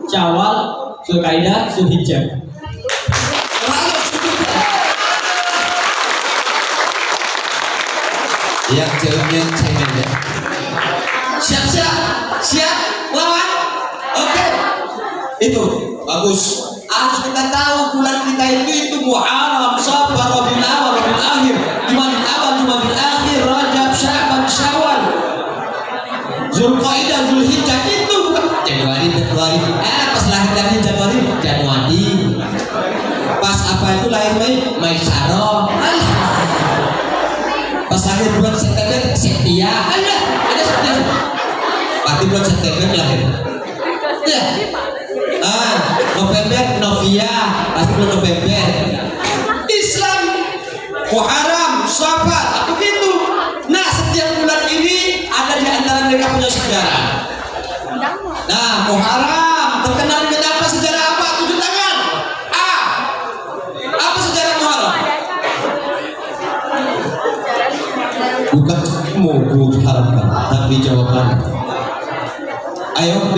Syawal, Zulkaidah, Zulhijjah. Yang cemen ya. Siap, lawan. Oke. Itu bagus. Harus kita tahu bulan kita itu Muharram, Safar, Rabiul Awal, Rabiul Akhir, Jumadil Awal, Jumadil Akhir, Rajab, Sya'ban, Syawal, Zulkaidah, Zulhijjah. Itu bukan Januari, Februari. Pas lahir dari Januari. Pas apa itu lahir Mei Saroh. Pas lahir bulan September Setia. Ada Setia. Berarti bulan September lahir. Ya. November Novia. Pasti bulan November. Islam Muharram, Safar, begitu. Nah, setiap bulan ini ada di antara mereka punya sejarah. Nah, Muharram terkenal dengan apa? Sejarah apa? Tunjuk tangan. A. Apa sejarah Muharram? Bukan mau harapkan, tapi jawabannya. Ayo B.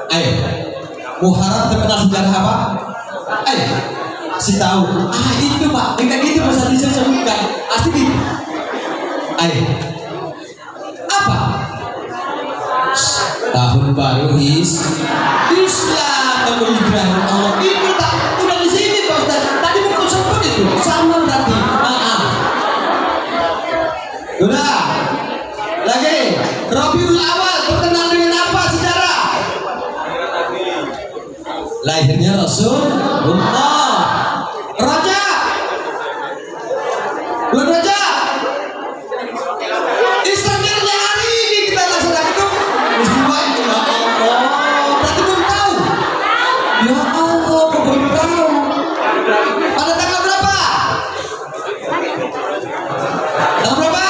Ayo. Muharram terkenal sejarah apa? Ayo. Kasih tahu. Itu Pak. Dengan itu bisa disebutkan. Pasti gitu. Ayo. Apa? Tahun baru Islam, tahun hijrah Allah itu tak udah di sini Pak Ustaz. Tadi mau sebut itu sama berarti. Udah. Lagi. Rabiul Awal terkenal dengan apa sejarah? Lahirnya Rasulullah. Rajab. Bulan Rajab. Islamnya hari ini kita laksanakan itu. Muslimah itu ya Allah. Berarti belum tahu. Ya Allah, kok belum tahu? Pada tanggal berapa? Tanggal berapa?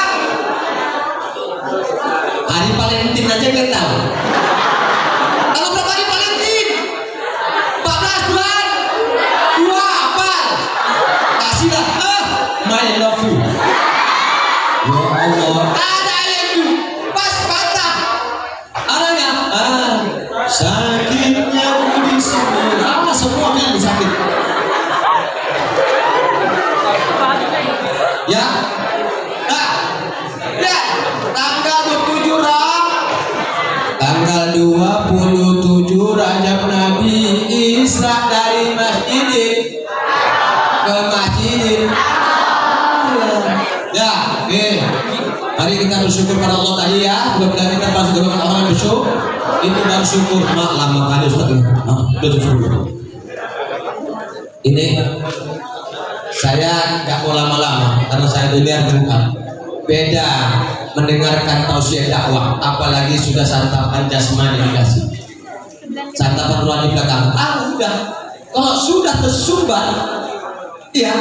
Hari Valentine aja kan tahu. Tanggal berapa hari Valentine? 14 bulan. 2 apal. Kasihlah. My love you. Ya Allah. Ada itu. Pas patah. Adanya. Sakitnya di sini. Semua kan sakit. Ya. Ya. Tanggal 27 Tanggal 27 Rajab Nabi bersyukur pada Allah tadi ya. Mudah-mudahan kita masuk golongan orang yang bersyukur. Itu baru syukur. Mak lama kali Ustaz. Betul syukur. Ini saya nggak mau lama-lama karena saya dengar Jumat. Beda mendengarkan tausiah dakwah, apalagi sudah santapan jasmani dikasih, santapan rohani belakang. Udah, kalau sudah tersumbat, ya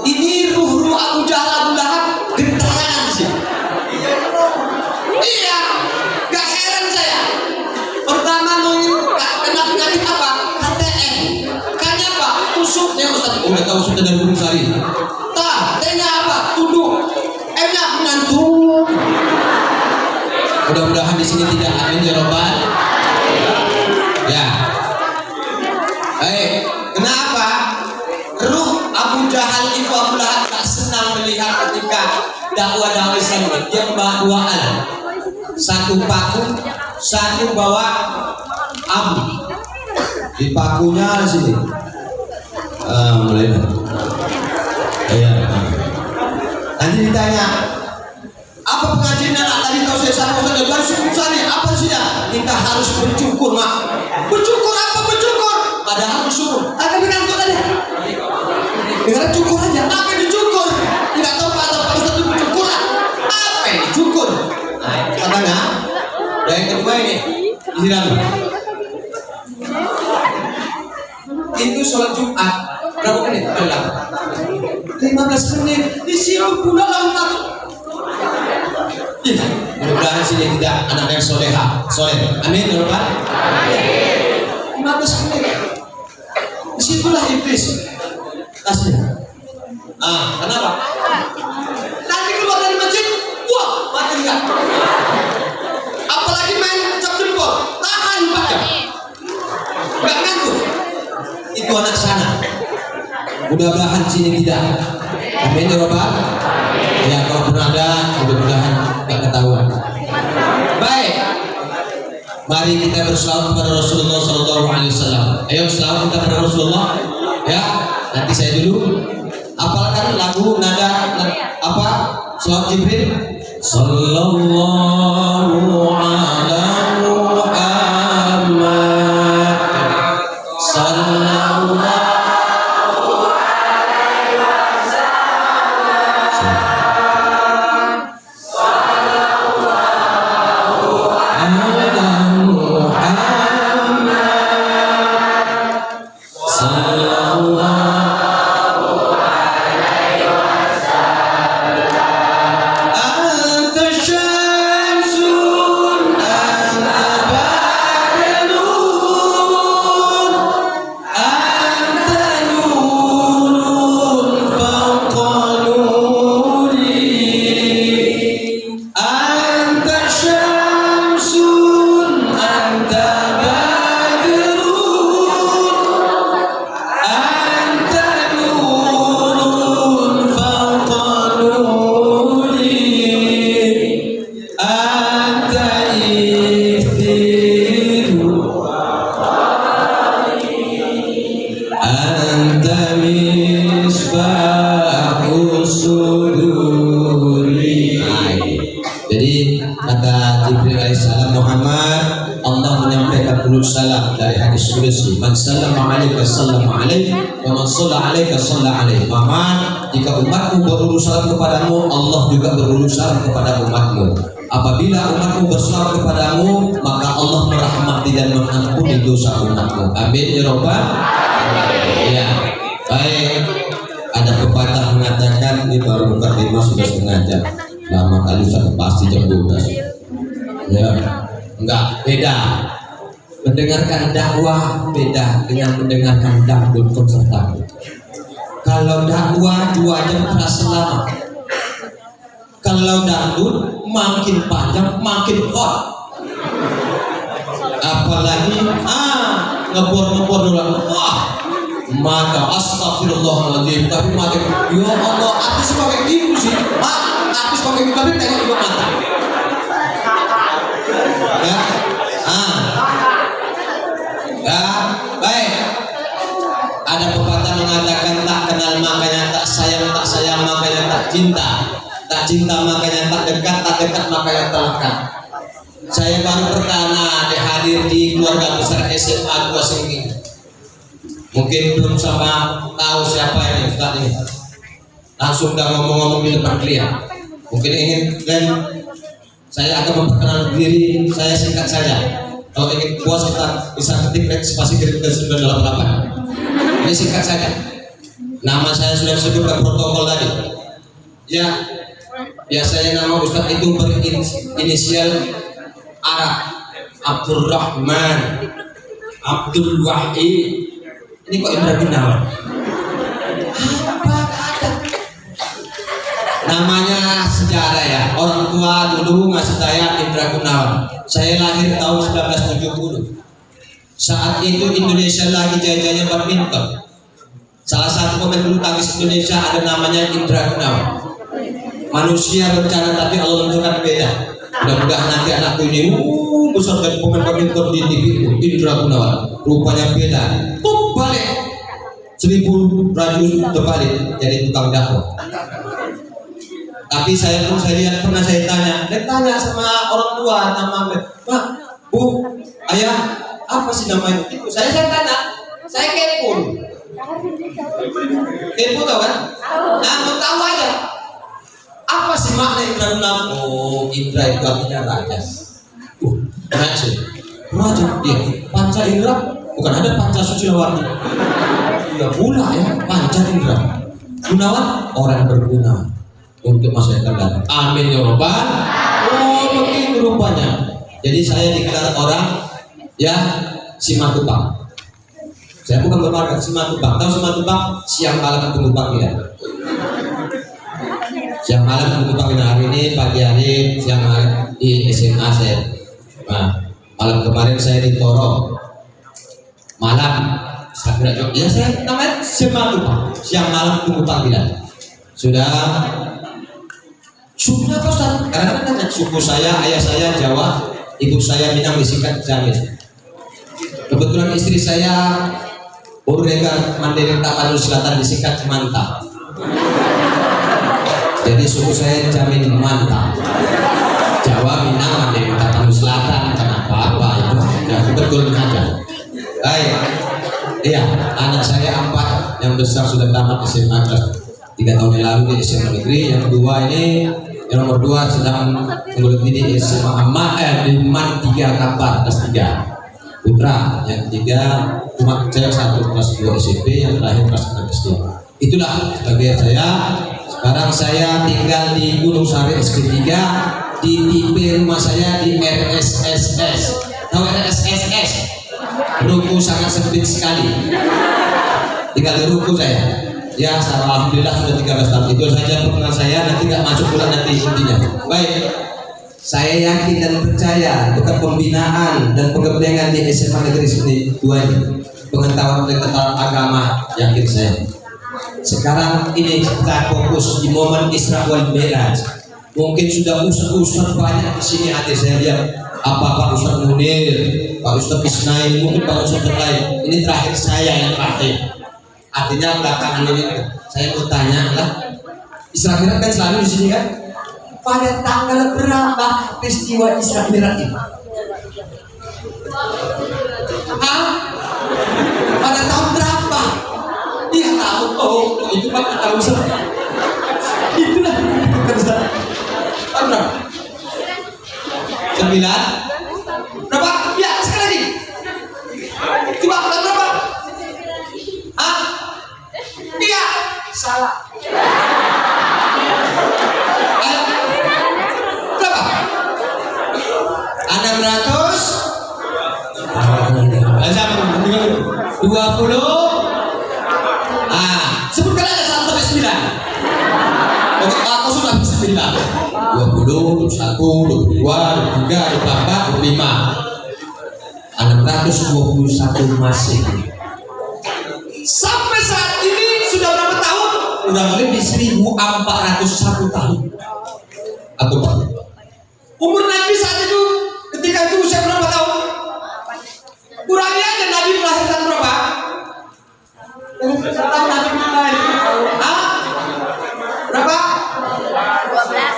ini ruh-ruh Abu Jahal, Abu Lahab gentayangan sih. Iya, gak heran saya. Pertama mau kena penyakit apa? KTM. Kanya apa? Tusuknya Ustaz. Udah tahu sudah dari Gunung Sari. T-nya apa? Tunduk. M-nya mengantuk. Mudah-mudahan di sini tidak, amin ya robbal. Ya. Baik. Kenapa? Ruh Abu Jahal itu, Abu Lahab tak senang melihat ketika dakwah Islam dia membawa dua alat, satu paku, satu bawa abu. Di pakunya di sini. Mulai. Ya. Nanti ditanya, apa pengajian anak tadi tahu saya sama Ustaz dari Sari, apa sih ya? Kita harus bersyukur, Mak. Bersyukur apa bersyukur? Padahal bersyukur. Akan mengantuk tadi. Dengar cukur aja, apa yang dicukur? Tidak tahu Pak Ustaz itu bersyukur. Apa yang dicukur? Nah, katanya. Yang kedua ini, disiram. Itu sholat Jumat. Berapa menit? 15 menit. Disiram pula lama. Mudah-mudahan sini tidak anak yang soleha, soleh. Amin ya Rabbal. 15 menit. Disitulah iblis. Kasih. Kenapa? Nanti keluar dari masjid, wah mati enggak. Apalagi main cap jempol, tahan 4 jam. Enggak ngantuk. Itu anak sana. Mudah-mudahan sini tidak. Amin ya Rabbal. Ya kalau pernah ada, mudah-mudahan nggak ketahuan. Baik, mari kita berselawat kepada Rasulullah SAW. Ayo selawat kita kepada Rasulullah. Ya, nanti saya dulu. Apalkan lagu nada apa? Selawat Jibril. Sallallahu ala Muhammad. Sallallahu. Jadi kata Jibril alaihissalam, Muhammad, Allah menyampaikan dulu salam dari hadis qudsi, man sallama alaika sallama alaihi wa man shalla alaika shalla alaihi. Muhammad, jika umatmu berurus salam kepadamu, Allah juga berurus salam kepada umatmu. Apabila umatmu bersalam kepadamu, maka Allah merahmati dan mengampuni dosa umatmu. Amin ya Rabbal. Ya, baik. Ada pepatah mengatakan ini baru mukadimah sudah setengah jam. Lama kali satu pasti jam 12. Ya, enggak beda. Mendengarkan dakwah beda dengan mendengarkan dangdut konsertasi. Kalau dakwah 2 jam terasa lama. Kalau dangdut makin panjang makin hot. Apalagi ngebor dulu. Wah, maka astagfirullahaladzim, tapi makin ya Allah, artis pakai gitu sih. Artis pakai gitu tapi tengok juga mata. Ya, ya, baik. Ada pepatah mengatakan tak kenal makanya tak sayang makanya tak cinta, Tak cinta makanya tak dekat, tak dekat makanya tak lekat. Saya baru pertama hadir di keluarga besar SMA 2 Singgi. Mungkin belum sama tahu siapa ini Ustaz ini. Langsung dah ngomong-ngomong di depan kalian. Mungkin ingin dan saya akan memperkenalkan diri saya singkat saja. Kalau ingin puas kita bisa ketik spasi kirim ke 988. Ini singkat saja. Nama saya sudah disebutkan protokol tadi. Ya, biasanya nama Ustaz itu berinisial Arab. Abdurrahman, Abdul Wahid. Ini kok Indra Gunawan? Apa ada? Namanya sejarah ya. Orang tua dulu ngasih saya Indra Gunawan. Saya lahir tahun 1970. Saat itu Indonesia lagi jaya-jayanya badminton. Salah satu pemain bulu tangkis Indonesia ada namanya Indra Gunawan. Manusia rencana tapi Allah tentukan beda. Mudah-mudahan nanti anakku ini besar dari pemain badminton di TV Indra Gunawan. Rupanya beda. Balik 1000 radius terbalik jadi tukang dakwah. Tapi saya lihat pernah saya tanya sama orang tua nama Mak, Bu, Ayah, apa sih nama itu? Saya tanya, saya kepo. Kepo tau kan? Nah, mau tahu aja. Apa sih makna Indra Gunawan? Oh, Indra itu artinya raja. Raja dia Panca Indra. Bukan ada Panca Sucilawati. Ya pula ya, Panca Indra. Gunawan orang berguna untuk masa yang akan datang. Amin ya Rabbal. Oh begitu rupanya. Jadi saya dikenal orang ya Simatupang. Saya bukan bermarga Simatupang. Tahu Simatupang? Siang malam tunggu panggilan. Siang malam tunggu panggilan. Hari ini pagi hari siang malam di SMA saya. Nah, malam kemarin saya di Toro. Malam saya ya saya namanya Simatupang. Siang malam tunggu panggilan. Sukunya apa Ustaz? Karena kan suku saya, ayah saya Jawa, ibu saya Minang disingkat Jamil. Kebetulan istri saya Urega Mandiri Tapanuli Selatan disingkat Manta. Jadi suku saya Jamil Manta. Jawa Minang Mandiri Tapanuli Selatan. Kenapa? Itu ya, kebetulan aja. Baik. Iya, anak saya 4 yang besar sudah tamat SMA kelas 3 tahun yang lalu di SMA negeri. Yang kedua ini, yang nomor 2 sedang menggeluti di SMA Ahmad di Man 3 Kampar kelas 3 putra. Yang ketiga cuma saya 1 kelas 2 SMP, yang terakhir kelas 6 SD. Itulah sebagai saya. Sekarang saya tinggal di Gunung Sari SP3 di tipe rumah saya di RSSS. Tahu RSSS? Ruku sangat sempit sekali. Tinggal di ruku saya. Ya, alhamdulillah sudah 13 tahun. Itu saja perkenalan saya. Nanti nggak masuk pula nanti intinya. Baik. Saya yakin dan percaya berkat pembinaan dan pengembangan di SMA Negeri Sini 2 ini, pengetahuan agama, yakin saya. Sekarang ini kita fokus di momen Isra wal Mi'raj. Mungkin sudah ustaz banyak di sini ada saya lihat. Apa Pak Ustaz Munir, Pak Ustaz Isnail, mungkin Pak Ustaz lain. Ini terakhir saya yang terakhir. Artinya belakangan ini saya mau tanya lah. Isra Mi'raj kan selalu di sini kan? Pada tanggal berapa peristiwa Isra Mi'raj ini? Pada tahun berapa? Dia tahu. Oh, itu Pak tahu Ustaz. Itulah bukan Ustaz. Tahun berapa? 9 berapa? Ya, sekali lagi. Coba tahun berapa? Iya, salah. Berapa? 600 20. Sebutkan aja 1 sampai 9. Oke, aku sudah 9. 20, 21, 22, 23, 24, 25. 621 masih. Sampai saat ini sudah berapa tahun? Udah lebih 1401 tahun. Atau Pak? Umur Nabi saat itu ketika itu usia berapa tahun? Kurangi aja Nabi melahirkan berapa? Tahun Nabi melahirkan. Berapa? 12.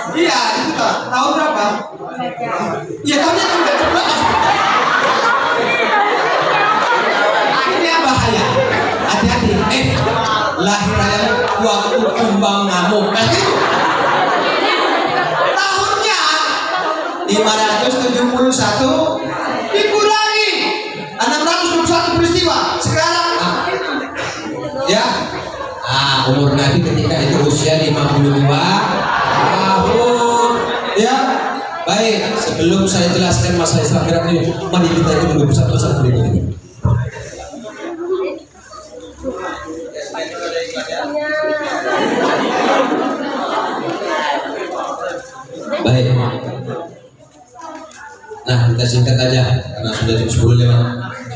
umur Nabi ketika itu usia 52 tahun. Ya, baik. Sebelum saya jelaskan masalah Isra Mi'raj ini, mari kita ikut dulu pesan-pesan berikut ini. Baik. Nah, kita singkat aja karena sudah jam 10 lewat.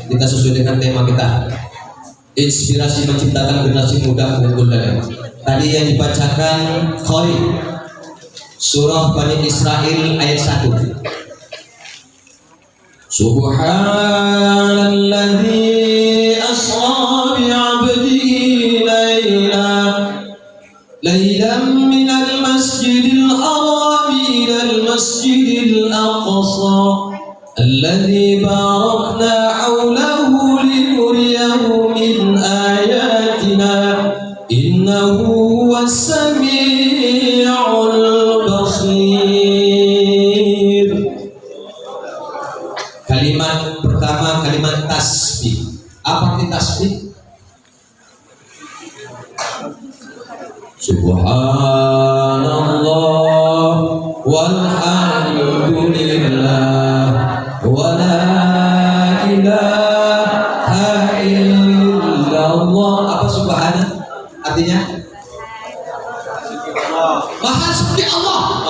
Kita sesuai dengan tema kita. Inspirasi menciptakan generasi muda unggul dan hebat. Tadi yang dibacakan Qori Surah Bani Israel ayat 1. Subhanalladzi asra bi'abdihi laylan minal masjidil haram ilal masjidil aqsa alladzi barakna hawlahu linuriyahu min ayatina innahu huwas sami'ul basir. Kalimat pertama kalimat tasbih. Apa arti tasbih? Subhanallah walhamdulillah wa la ilaha illallah. Apa subhana? Artinya Maha suci Allah.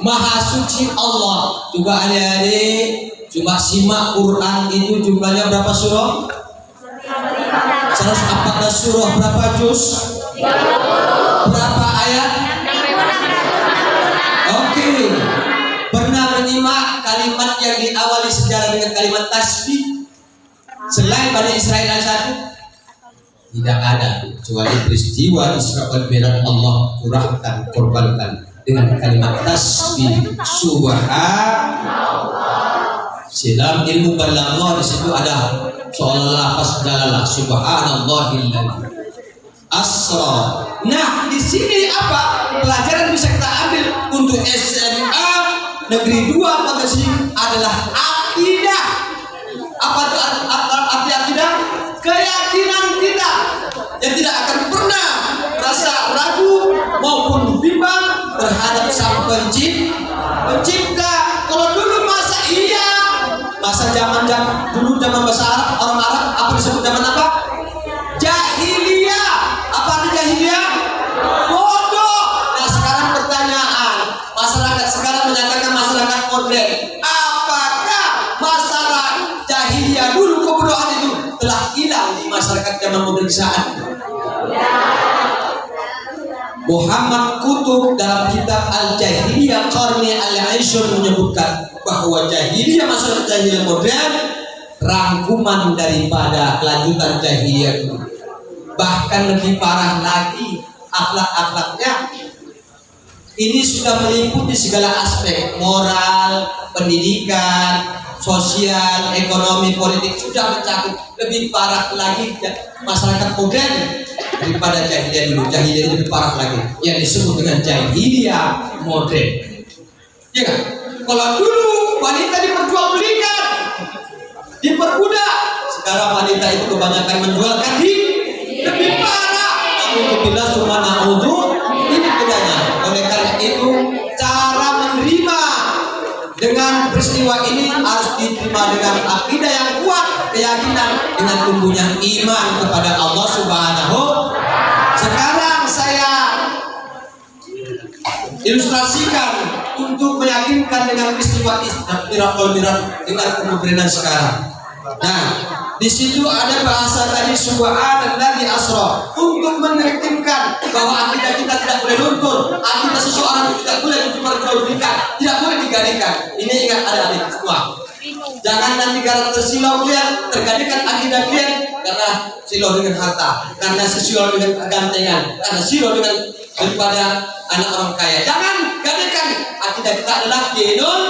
Maha suci Allah. Coba adik-adik cuma simak Quran itu jumlahnya berapa surah? 114 surah. Berapa juz? 30. Berapa ayat? Oke. Pernah menyimak kalimat yang diawali sejarah dengan kalimat tasbih selain Bani Israel ayat 1? Tidak ada, kecuali peristiwa Isra wal Mi'raj Allah curahkan, korbankan dengan kalimat tasbih subhanallah. Dalam ilmu balaghah di situ ada soal lafaz dalalah subhanallahilladzi asra. Nah, di sini apa pelajaran bisa kita ambil untuk SMA Negeri 2 Bekasi adalah akidah. Apa itu arti akidah? Keyakinan kita yang tidak akan pernah merasa ragu maupun bimbang terhadap Sang Pencipta. Kalau dulu masa zaman dulu zaman bahasa Arab, orang Arab apa disebut zaman apa? Jahiliyah. Apa arti jahiliyah? Bodoh. Nah, sekarang pertanyaan, masyarakat sekarang menyatakan masyarakat modern. Apakah masalah jahiliyah dulu kebodohan itu telah hilang di masyarakat zaman modern saat ini? Muhammad Kutub dalam kitab Al-Jahiliyah Qarni Al-Aishur menyebutkan bahwa jahiliyah masyarakat jahiliyah modern rangkuman daripada kelanjutan jahiliyah itu. Bahkan lebih parah lagi akhlak-akhlaknya. Ini sudah meliputi segala aspek moral, pendidikan, sosial, ekonomi, politik, sudah mencakup. Lebih parah lagi masyarakat modern daripada jahiliyah dulu. Jahiliyah lebih parah lagi yang disebut dengan jahiliyah modern. Ya kan? Kalau dulu wanita diperjualbelikan, diperbudak, sekarang wanita itu kebanyakan menjualkan diri. Lebih parah. Alhamdulillah summa na'udzu. Ini bedanya. Oleh karena itu cara menerima dengan peristiwa ini harus diterima dengan akidah yang kuat, keyakinan dengan tumbuhnya iman kepada Allah Subhanahu. Sekarang saya ilustrasikan untuk meyakinkan dengan peristiwa Isra wal Mi'raj dengan kemodernan sekarang. Nah, di situ ada bahasa tadi subhanalladzi asra untuk menekankan bahwa akidah kita tidak boleh luntur, akidah seseorang tidak boleh diperjualbelikan, tidak boleh digadaikan. Ini ingat adik-adik semua. Jangan nanti gara tersilau kalian, tergadaikan akidah kalian karena silau dengan harta, karena silau dengan kegantengan, karena silau dengan daripada anak orang kaya. Jangan gadaikan akidah kita adalah dinul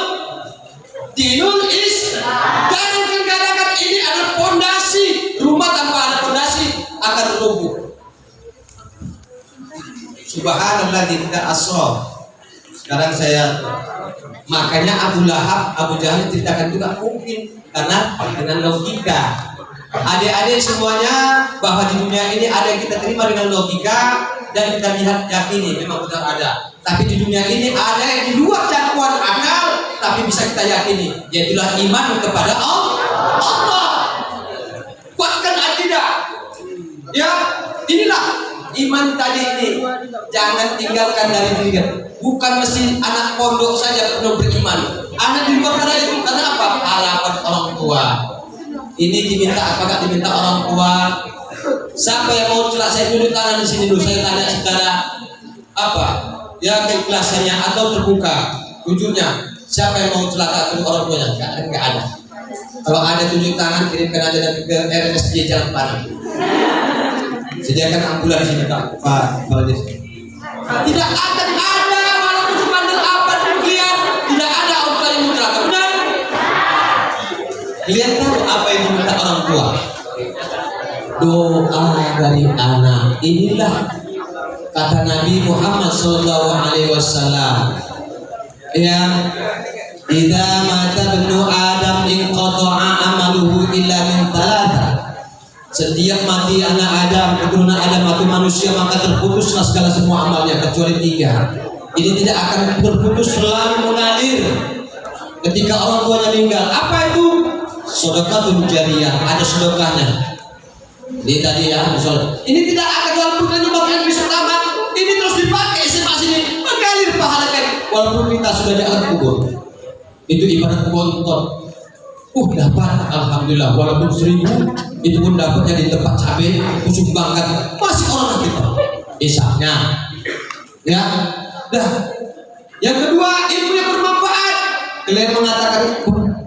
Islam. Jangan gadaikan ini adalah fondasi. Rumah tanpa ada fondasi akan runtuh. Subhanallah kita asra. Sekarang saya makanya Abu Lahab, Abu Jahal ceritakan juga mungkin karena dengan logika. Adik-adik semuanya bahwa di dunia ini ada yang kita terima dengan logika, dan kita lihat yakini memang benar ada. Tapi di dunia ini ada yang di luar jangkauan akal, tapi bisa kita yakini, yaitulah iman kepada Allah. Kuatkan akidah. Ya, inilah iman tadi ini. Jangan tinggalkan dari diri. Bukan mesti anak pondok saja penuh beriman. Anak di luar dari itu karena apa? Harapan orang tua. Ini diminta apa gak diminta orang tua? Siapa yang mau celak saya tunjuk tangan di sini dulu. Saya tanya secara apa? Ya keikhlasannya atau terbuka. Tunjuknya. Siapa yang mau celaka kedua orang tuanya? Enggak ada. Kalau ada tunjuk tangan kirimkan aja ke RSJ Jalan Panang. Sediakan ambulan di sini Pak. Tidak akan ada walaupun sebandel apa kalian, tidak ada orang tua yang mau celaka. Benar? Kalian tahu apa yang diminta orang tua? Doa dari anak. Inilah kata Nabi Muhammad SAW. Ya, idza mata ibnu Adam inqata'a amaluhu illa min thalatha. Setiap mati anak Adam, keturunan Adam atau manusia, maka terputuslah segala semua amalnya kecuali 3. Ini tidak akan berputus, selalu mengalir ketika orang tuanya meninggal. Apa itu? Sedekahun jariyah, ada sedekahnya. Ini tadi ya, misalnya. Ini tidak akan walaupun menyebabkan bisa tamat. Ini terus dipakai SMA sini, mengalir pahala kan. Walaupun kita sudah di alam kubur. Itu ibarat bontot. Dapat, alhamdulillah. Walaupun 1000, itu pun dapatnya di tempat cabai, sumbangkan masih orang kita. Isaknya, ya. Dah. Yang kedua, ilmu yang bermanfaat. Kalian mengatakan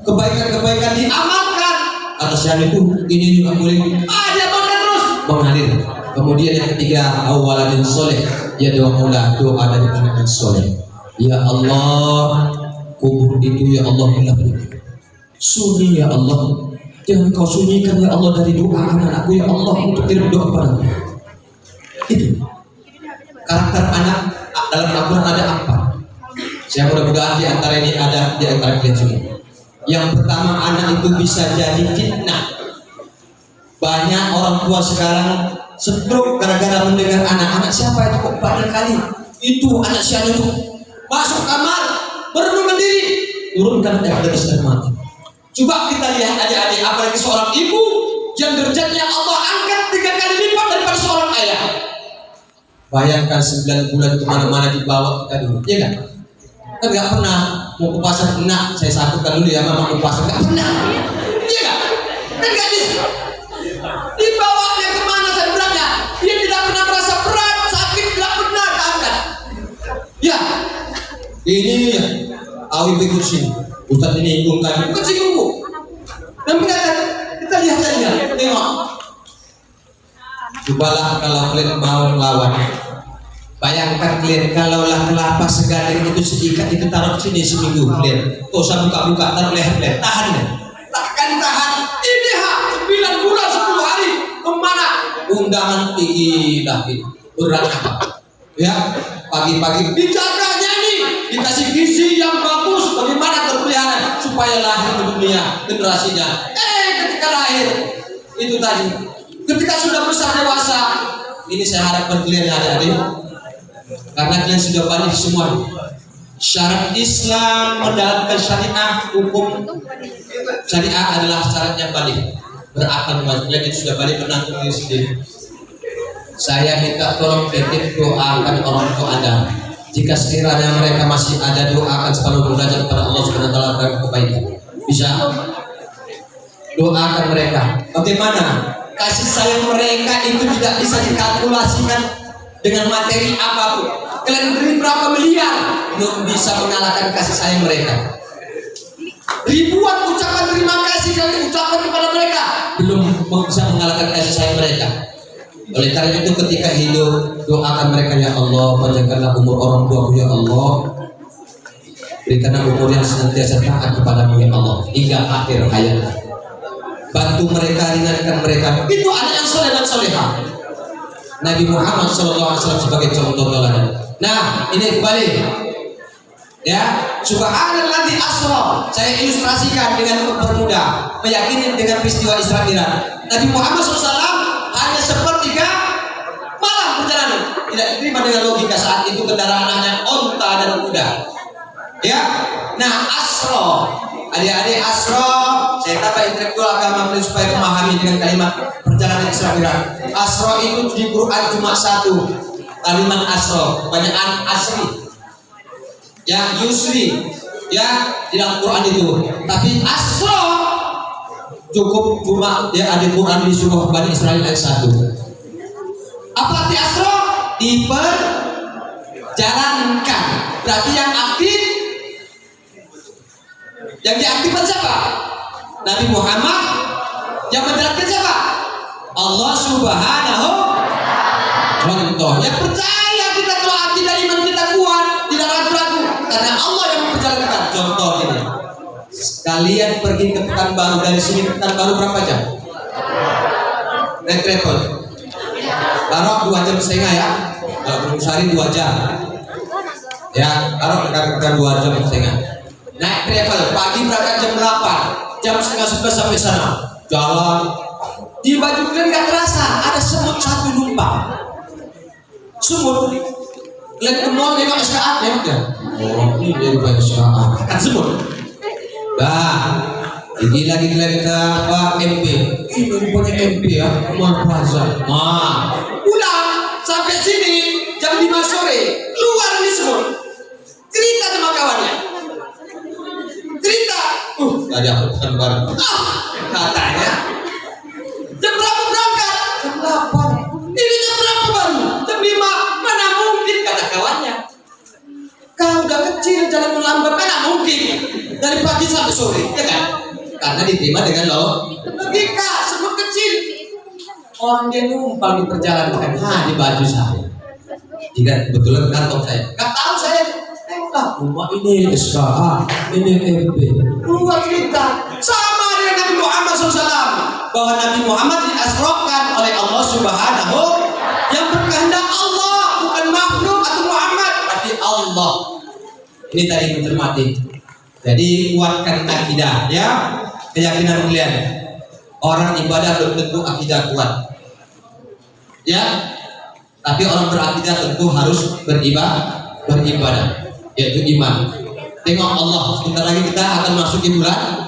kebaikan-kebaikan diamalkan. Atas yang itu, ini juga boleh. Diamalkan terus. Mengalir. Kemudian yang ketiga, awaladin soleh. Ya doa dari anak yang soleh. Ya Allah, kubur itu ya Allah gelap. Sunyi ya Allah, jangan kau sunyikan ya Allah dari doa anak-anakku ya Allah untuk kirim doa padamu. Itu karakter anak dalam Al-Quran ada 4. Saya mudah-mudahan di antara ini ada di antara kalian semua. Yang pertama, anak itu bisa jadi fitnah. Banyak orang tua sekarang stroke gara-gara mendengar anak siapa itu kok banyak kali itu anak siapa itu masuk kamar merenung sendiri, turunkan air dari sedang mati. Coba kita lihat adik-adik, apalagi seorang ibu yang derajatnya Allah angkat 3 kali lipat daripada seorang ayah. Bayangkan 9 bulan kemana-mana dibawa kita dulu, ya kan? Kan nggak pernah mau ke pasar, nak saya satukan dulu ya mama ke pasar, nggak pernah, iya kan? Kan nggak dibawanya kemana saya beratnya? Dia tidak pernah merasa berat, sakit, tidak pernah diangkat. Ya, ini ya, awi berikut sini. Ustaz ini bukan singgung. Dan kita lihat saja, tengok. Cobalah kalau kalian mau melawan. Bayangkan kalian kalaulah kelapa segading itu seikat itu taruh sini seminggu kalian. Tuh saya buka-buka taruh leher, tahan. Takkan tahan. Ini 9 bulan 10 hari kemana? Undangan tinggi lagi. Berat apa? Ya, pagi-pagi dijaganya nih, dikasih gizi yang bagus, bagaimana terpelihara supaya lahir di dunia generasinya. Ketika lahir itu tadi, ketika sudah besar dewasa, ini saya harapkan kalian adik-adik, karena kalian sudah balik semua. Syarat Islam mendalamkan syariah, hukum syariah adalah syarat yang balik, berakal. Kalian sudah balik menanggung diri sendiri. Saya minta tolong titip doakan orang tua Anda. Jika sekiranya mereka masih ada, doakan separuh derajat kepada Allah Subhanahu wa taala dan kebaikan. Bisa doakan mereka. Bagaimana? Kasih sayang mereka itu tidak bisa dikalkulasikan dengan materi apapun. Kalian beri berapa miliar belum bisa mengalahkan kasih sayang mereka. Ribuan ucapan terima kasih kalian ucapkan kepada mereka belum bisa mengalahkan kasih sayang mereka. Oleh karena itu ketika hidup doakan mereka, ya Allah panjangkanlah umur orang tuaku ya Allah, berikanlah umur yang senantiasa taat kepadamu ya Allah hingga akhir hayat. Bantu mereka, ringankan mereka. Itu anak yang soleh dan solehah. Nabi Muhammad SAW sebagai contoh teladan. Nah ini kembali ya, subhanalladzi asra. Saya ilustrasikan dengan mempermudah, meyakini dengan peristiwa Isra Mi'raj. Nabi Muhammad SAW hanya 1/3 malam perjalanan. tidak diterima dengan logika saat itu kendaraan hanya onta dan kuda. Ya, nah asro, adik-adik asro, saya tambah intelektual agama supaya memahami dengan kalimat perjalanan Isra Mi'raj. Asro itu di Quran cuma satu kalimat asro, kebanyakan asri, ya yusri, ya di dalam Quran itu. Tapi asro cukup cuma dia ada Quran di surah Bani Israil ayat 1. Apa arti asro? Diperjalankan. Berarti yang aktif, yang diaktifkan siapa? Nabi Muhammad. Yang menjalankan siapa? Allah Subhanahu. Contoh, yang percaya kita kalau hati dan iman kita kuat, tidak ragu-ragu, karena Allah yang memperjalankan. Contoh ini, kalian pergi ke Pekanbaru, dari sini ke Pekanbaru berapa jam? Naik travel taruh 2 jam setengah ya. Kalau Gunung Sari 2 jam ya, taruh dekat 2 jam setengah. Naik travel pagi berangkat jam 8, jam setengah 11 sampai sana jalan. Di baju kalian gak terasa ada semut satu numpang. Semut lihat ke mall nengok SKA nengok ya. Oh ini dia rupanya SKA kan semut. Bah lagi kita apa MP ini rupanya MP ya, Mall Plaza. Nah pulang sampai sini jam 5 sore keluar nih semut, cerita sama kawannya, cerita gak ada pekan baru katanya jam berapa berangkat? Jam 8. Ini jam berapa baru? Jam 5. Mana mungkin, kata kawannya. Kau udah kecil jalan melambat, mana mungkin dari pagi sampai sore, ya kan? Karena diterima dengan logika, semut kecil. Orang dia numpang di perjalanan, di baju saya. Tidak betulan kantong saya. Gak tahu saya. Rumah ini SKA, ini MP. Keluar cerita sama dengan Nabi Muhammad SAW, bahwa Nabi Muhammad diasrokan oleh Allah Subhanahu, yang berkehendak Allah, bukan makhluk atau Muhammad, tapi Allah. Ini tadi mencermati. Jadi kuatkan akidah, ya, keyakinan kalian. Orang ibadah belum tentu akidah kuat, ya. Tapi orang berakidah tentu harus beribadah, yaitu iman. Tengok Allah, sebentar lagi kita akan masuki bulan.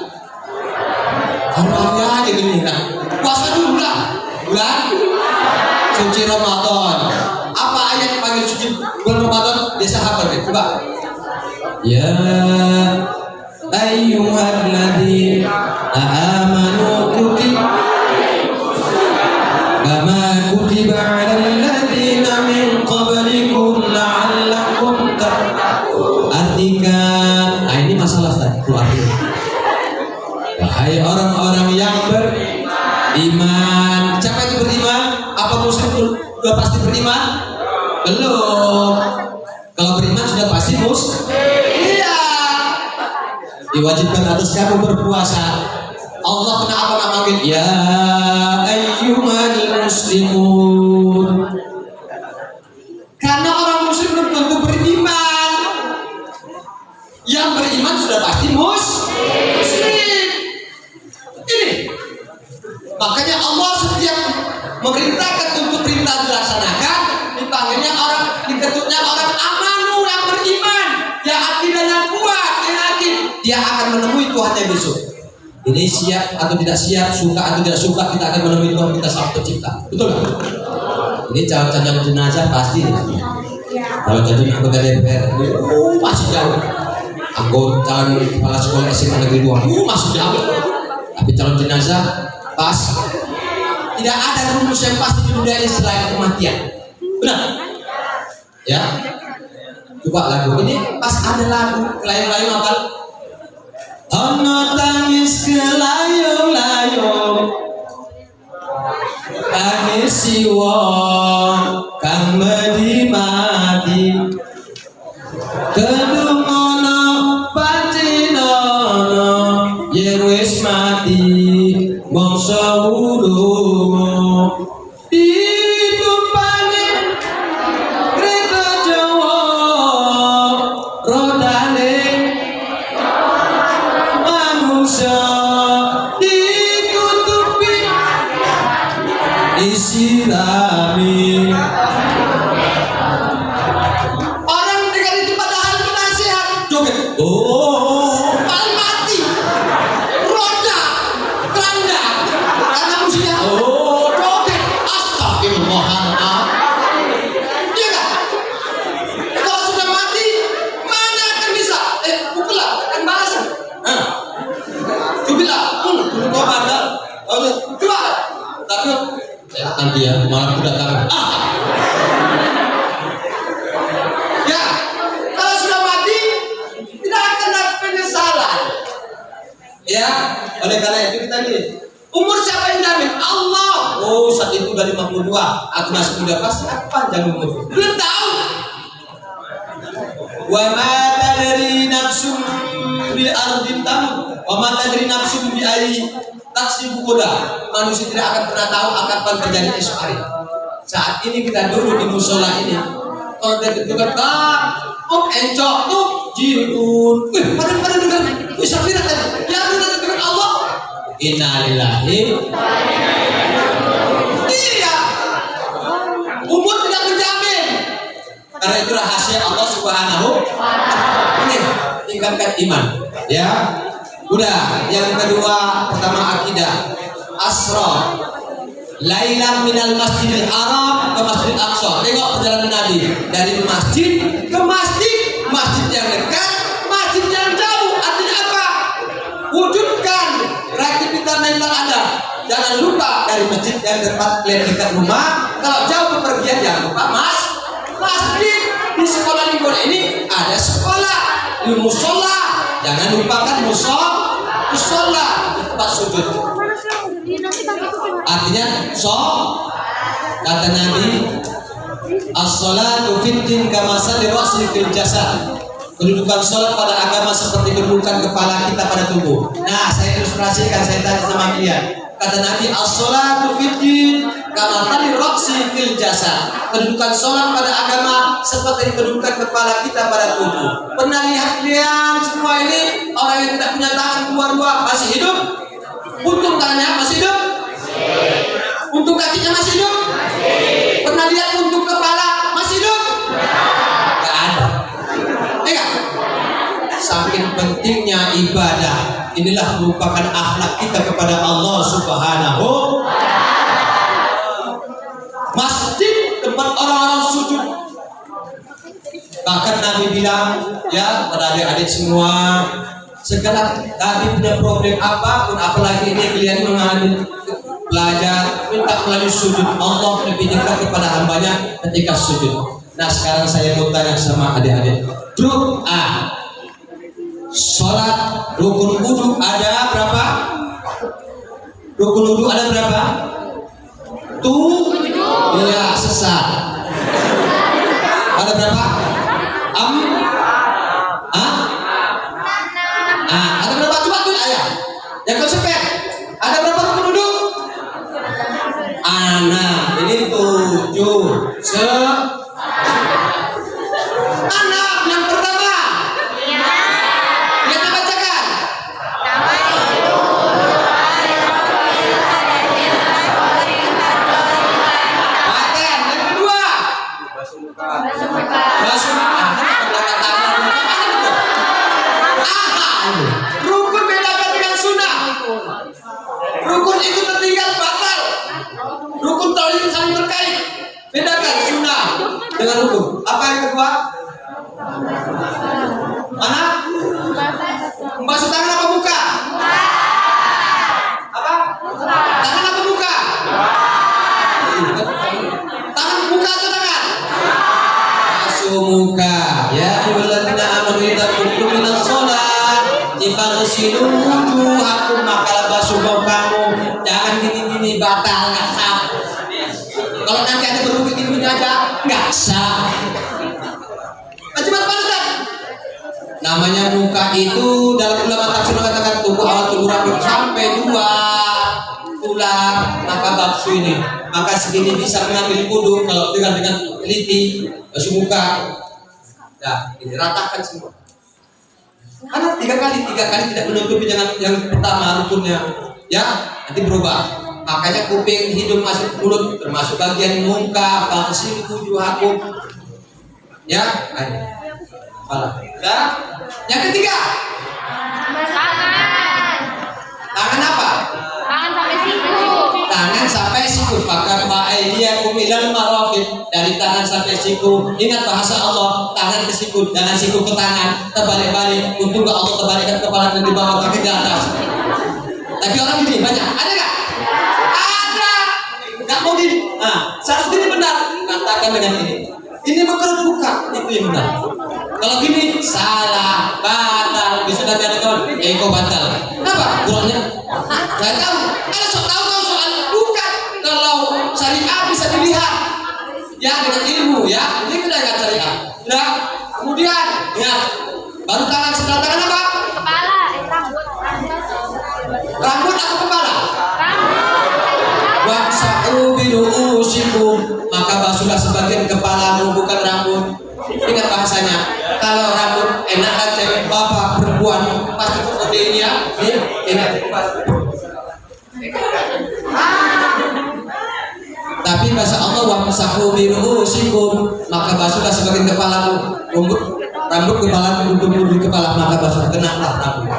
Orangnya aja gini kan, puasa dulu bulan suci Ramadan. Apa ayat panggil suci bulan Ramadan? Desa apa deh? Coba. Ya ayyuhalladzina amanu kutiba kama kutiba 'alal ladzina min qablikum la'allakum tattaqun. Artikan, ini masalah tadi keluar. Wahai orang-orang yang beriman. Siapa itu beriman? Apa muslim sudah pasti beriman? Belum. Kalau beriman sudah pasti iya. Diwajibkan atas kamu berpuasa. Allah kenapa nggak manggil ya ayyuhal muslimun? Karena orang muslim belum tentu beriman. Yang beriman sudah pasti muslim. Ini makanya Allah setiap memerintahkan untuk perintah dilaksanakan, dipanggilnya orang, diketuknya orang amanu, yang beriman, yang akidahnya kuat, yang yakin dia akan menemui Tuhannya besok. Ini siap atau tidak siap, suka atau tidak suka, kita akan menemui Tuhan kita Sang Pencipta. Betul nggak? Ini calon-calon jenazah pasti. Kalau jadi anggota DPR, masih jauh. Anggota calon kepala sekolah SMA Negeri 2, masih jauh. Tapi calon jenazah pas. Tidak ada rumus yang pasti di dunia ini selain kematian. Benar? Ya. Coba lagu ini pas ada lagu layu-layu apa? Ono tangis kelayung-layung, tangis siwa kang mati, kedungono patinono yen wis mati mongso wulung ditumpani kereta Jawa rodane manusia ditutupi disirami nanti ya, malah kedatangan. Ya, kalau sudah mati tidak akan ada penyesalan. Ya, oleh karena itu kita lihat umur siapa yang jamin? Allah. Oh, saat itu udah 52, aku masih muda, pasti aku panjang umur. Belum tahu. Wa ma tadri nafsum bi ardin tamut wa ma tadri nafsum bi ayyi taksibu quda. Manusia tidak akan pernah tahu akan apa terjadi esok hari. Saat ini kita duduk di musola ini, kalau dia juga encok tuh jirun, pada dengan bisa viral tadi. Ya benar dengan Allah. Innalillahi. Iya. Umur tidak menjamin. Karena itu rahasia Allah Subhanahu. Ini tingkatkan iman. Ya. Udah. Yang kedua, pertama akidah. Asra. Lailan minal masjidil haram ke masjidil aqsa. Tengok perjalanan Nabi dari masjid ke masjid, masjid yang dekat, masjid yang jauh. Artinya apa? Wujudkan reaktivitas mental Anda. Jangan lupa dari masjid yang dekat rumah. Kalau jauh bepergian jangan lupa masjid. Di sekolah lingkungan ini ada sekolah, di musola. Jangan lupakan musola di tempat sujud. Artinya kata Nabi, as-salatu fitin kama sali ra'si fil jasad. Kedudukan sholat pada agama seperti kedudukan kepala kita pada tubuh. Nah, saya ilustrasikan, saya tanya sama kalian. Kata Nabi, as-salatu fitin kama sali ra'si fil jasad. Kedudukan sholat pada agama seperti kedudukan kepala kita pada tubuh. Pernah lihat kalian semua ini orang yang tidak punya tangan dua-dua masih hidup? Untung tangannya masih hidup? Untuk kakinya masih hidup? Pernah lihat untuk kepala masih hidup? Gak ada. Enggak. Saking pentingnya ibadah. Inilah merupakan akhlak kita kepada Allah Subhanahu. Masjid tempat orang-orang sujud. Bahkan Nabi bilang, ya pada adik-adik semua, segala Nabi punya problem apapun, apalagi ini kalian mengalami belajar, minta melalui sujud. Allah lebih dekat kepada hambanya ketika sujud. Nah sekarang saya mau tanya sama adik-adik, doa sholat rukun wudu ada berapa? Rukun wudu ada berapa? Iya, sesat. Ada berapa? Ada berapa? Coba tuh ayah. Yang konsepnya ada berapa rukun wudu? Ini 7. Yang pertama. Kita bacakan. Paten. Yang kedua. Rukun bedakan dengan sunnah. Rukun itu tertinggal batal. Rukun tauhid saling terkait. Bedakan sunnah dengan rukun. Apa yang kedua? Mana? Membasuh tangan apa muka? Apa? Tangan apa muka? Tangan muka atau tangan? Basuh muka. Ya ayyuhalladzina amanu idza qumtum minas shalah faghsilu wujuhakum, maka basuh mukamu. Jangan gini-gini, batal, nggak sah. Kalau nanti ada berwudu gini aja nggak sah. Cepat Ustaz. Namanya muka itu dalam ulama tafsir mengatakan tubuh awal tubuh rambut sampai 2 tulang, maka basuh ini. Maka segini bisa mengambil wudu kalau dengan teliti basuh muka. Nah, ini ratakan semua. Karena 3 kali tidak menutupi dengan yang pertama rukunnya, ya nanti berubah. Makanya kuping, hidung, masuk mulut termasuk bagian muka, faghsilu wujuhakum. Ya, kepala. Nah, yang ketiga. Tangan apa? Tangan sampai siku. Maka ma'aidiyakum ilal marafiq, dari tangan sampai siku. Ingat bahasa Allah, tangan ke siku, jangan siku ke tangan, terbalik-balik. Untung gak Allah terbalikkan kepala dan dibawa kaki ke atas. Tapi orang gini banyak, ada nggak? Ada. Nggak mau gini. bedakan dengan ini. Ini bekerja buka, itu yang benar. Kalau gini salah, batal, bisa nanti ada kawan, ego batal. Kenapa? Kurangnya? Gak tahu. Ada tahu soal buka. Kalau syariah bisa dilihat, ya dengan ilmu ya. Ini kita ingat syariah. Nah, kemudian ya baru tangan, setelah tangan apa? Kepala, rambut. Rambut atau kepala? Wamsahu biru'usikum, maka basuhlah sebagian kepalamu bukan rambut. Ingat bahasanya. Kalau rambut enak kan cewek bapak perempuan pasti seperti ini ya. Enak. Tapi bahasa Allah wamsahu biru'usikum, maka basuhlah sebagian kepalamu, rambut kepalamu untuk di kepala, maka basuh kenalah rambut.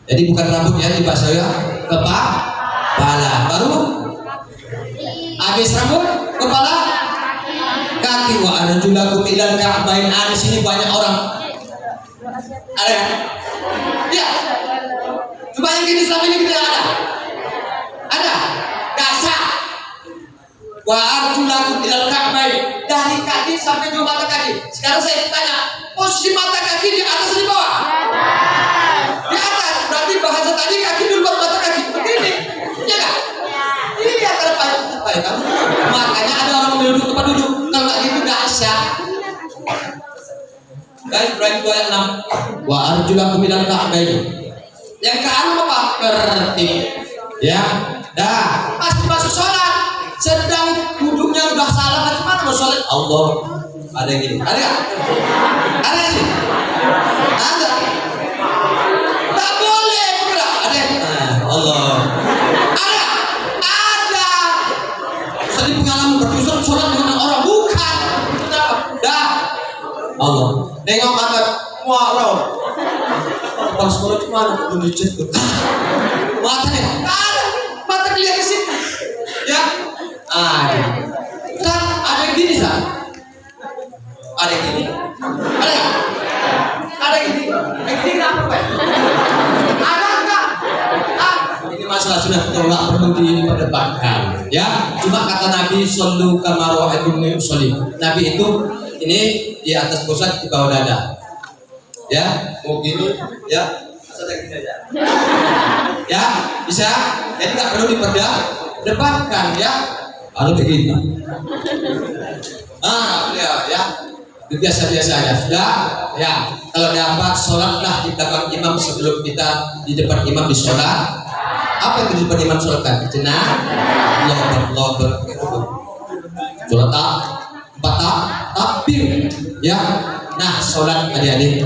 Jadi bukan rambut ya di bahasa ya, kepala. Baru habis rambut, kepala, kaki. Wa arjulakum ilal ka'bain. Di sini banyak orang. Ada ya? Ya. Coba yang gini selama ini kita ada. Ada. Gak sah. Wa arjulakum ilal ka'bain. Dari kaki sampai ke mata kaki. Sekarang saya tanya, posisi mata kaki di atas atau di bawah? Di atas. Berarti bahasa tadi kaki dulu baru mata kaki. Begini. Iya gak? Iya, karena Pak. Makanya ada orang duduk tempat duduk. Kalau nggak gitu nggak sah. Guys, Ibrahim 2 ayat 6. Wa arjulakum ilal ka'bain. Yang ke apa? Berarti ya. Dah, pasti masuk sholat. Sedang duduknya udah salah, bagaimana mau sholat? Allah. Ada yang gini. Ada nggak? Ada yang gini? Ada. Tak boleh. Ada yang? Allah. Ada. Tadi pengalaman berdosa sholat dengan orang bukan. Dah. Allah. Tengok mata muarau. Pas sholat cuma menjijit tuh. Matanya ada. Mata kelihatan ke sini. Ya. Kan ada yang gini sah. Ada yang gini. Ada nggak? Ada yang gini. Yang gini kenapa Pak? Ada enggak? Ini masalah sudah nggak perlu diperdebatkan ya. Cuma kata Nabi sallu kama ra'aitumuni usolli. Nabi itu ini di atas pusat di bawah dada ya, mau gini ya, asal gini aja ya, bisa. Jadi nggak perlu diperdebatkan ya, harus begini ya biasa-biasa aja sudah ya. Kalau dapat sholatlah di belakang imam sebelum kita di depan imam di sholat. Apa yang di depan imam sholatkan? Jenah Allah sholat takbir ya. Nah sholat adik-adik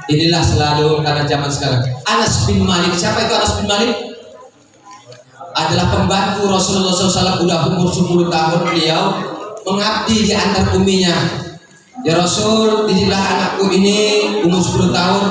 inilah selalu karena zaman sekarang. Anas bin Malik, siapa itu Anas bin Malik? Adalah pembantu Rasulullah SAW. Udah umur 10 tahun beliau mengabdi di antar uminya. Ya Rasul, didiklah anakku ini umur 10 tahun.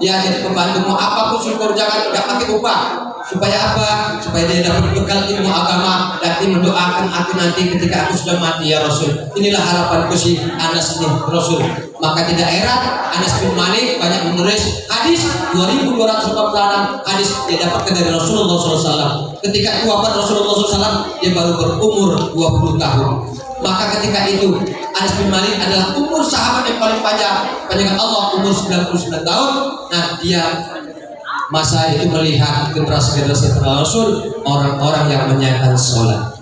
Ya jadi pembantumu, apapun syukur jangan gak pakai upah. Supaya apa? Supaya dia dapat bekal ilmu agama dan mendoakan aku nanti ketika aku sudah mati ya Rasul. Inilah harapanku si Anas ini Rasul. Maka tidak heran Anas bin Malik banyak menulis hadis 2246 hadis dia dapatkan dari Rasulullah SAW. Ketika wafat Rasulullah SAW dia baru berumur 20 tahun. Maka ketika itu Anas bin Malik adalah umur sahabat yang paling panjang Allah, umur 99 tahun. Nah dia masa itu melihat generasi-generasi Rasul, orang-orang yang menyayangkan sholat.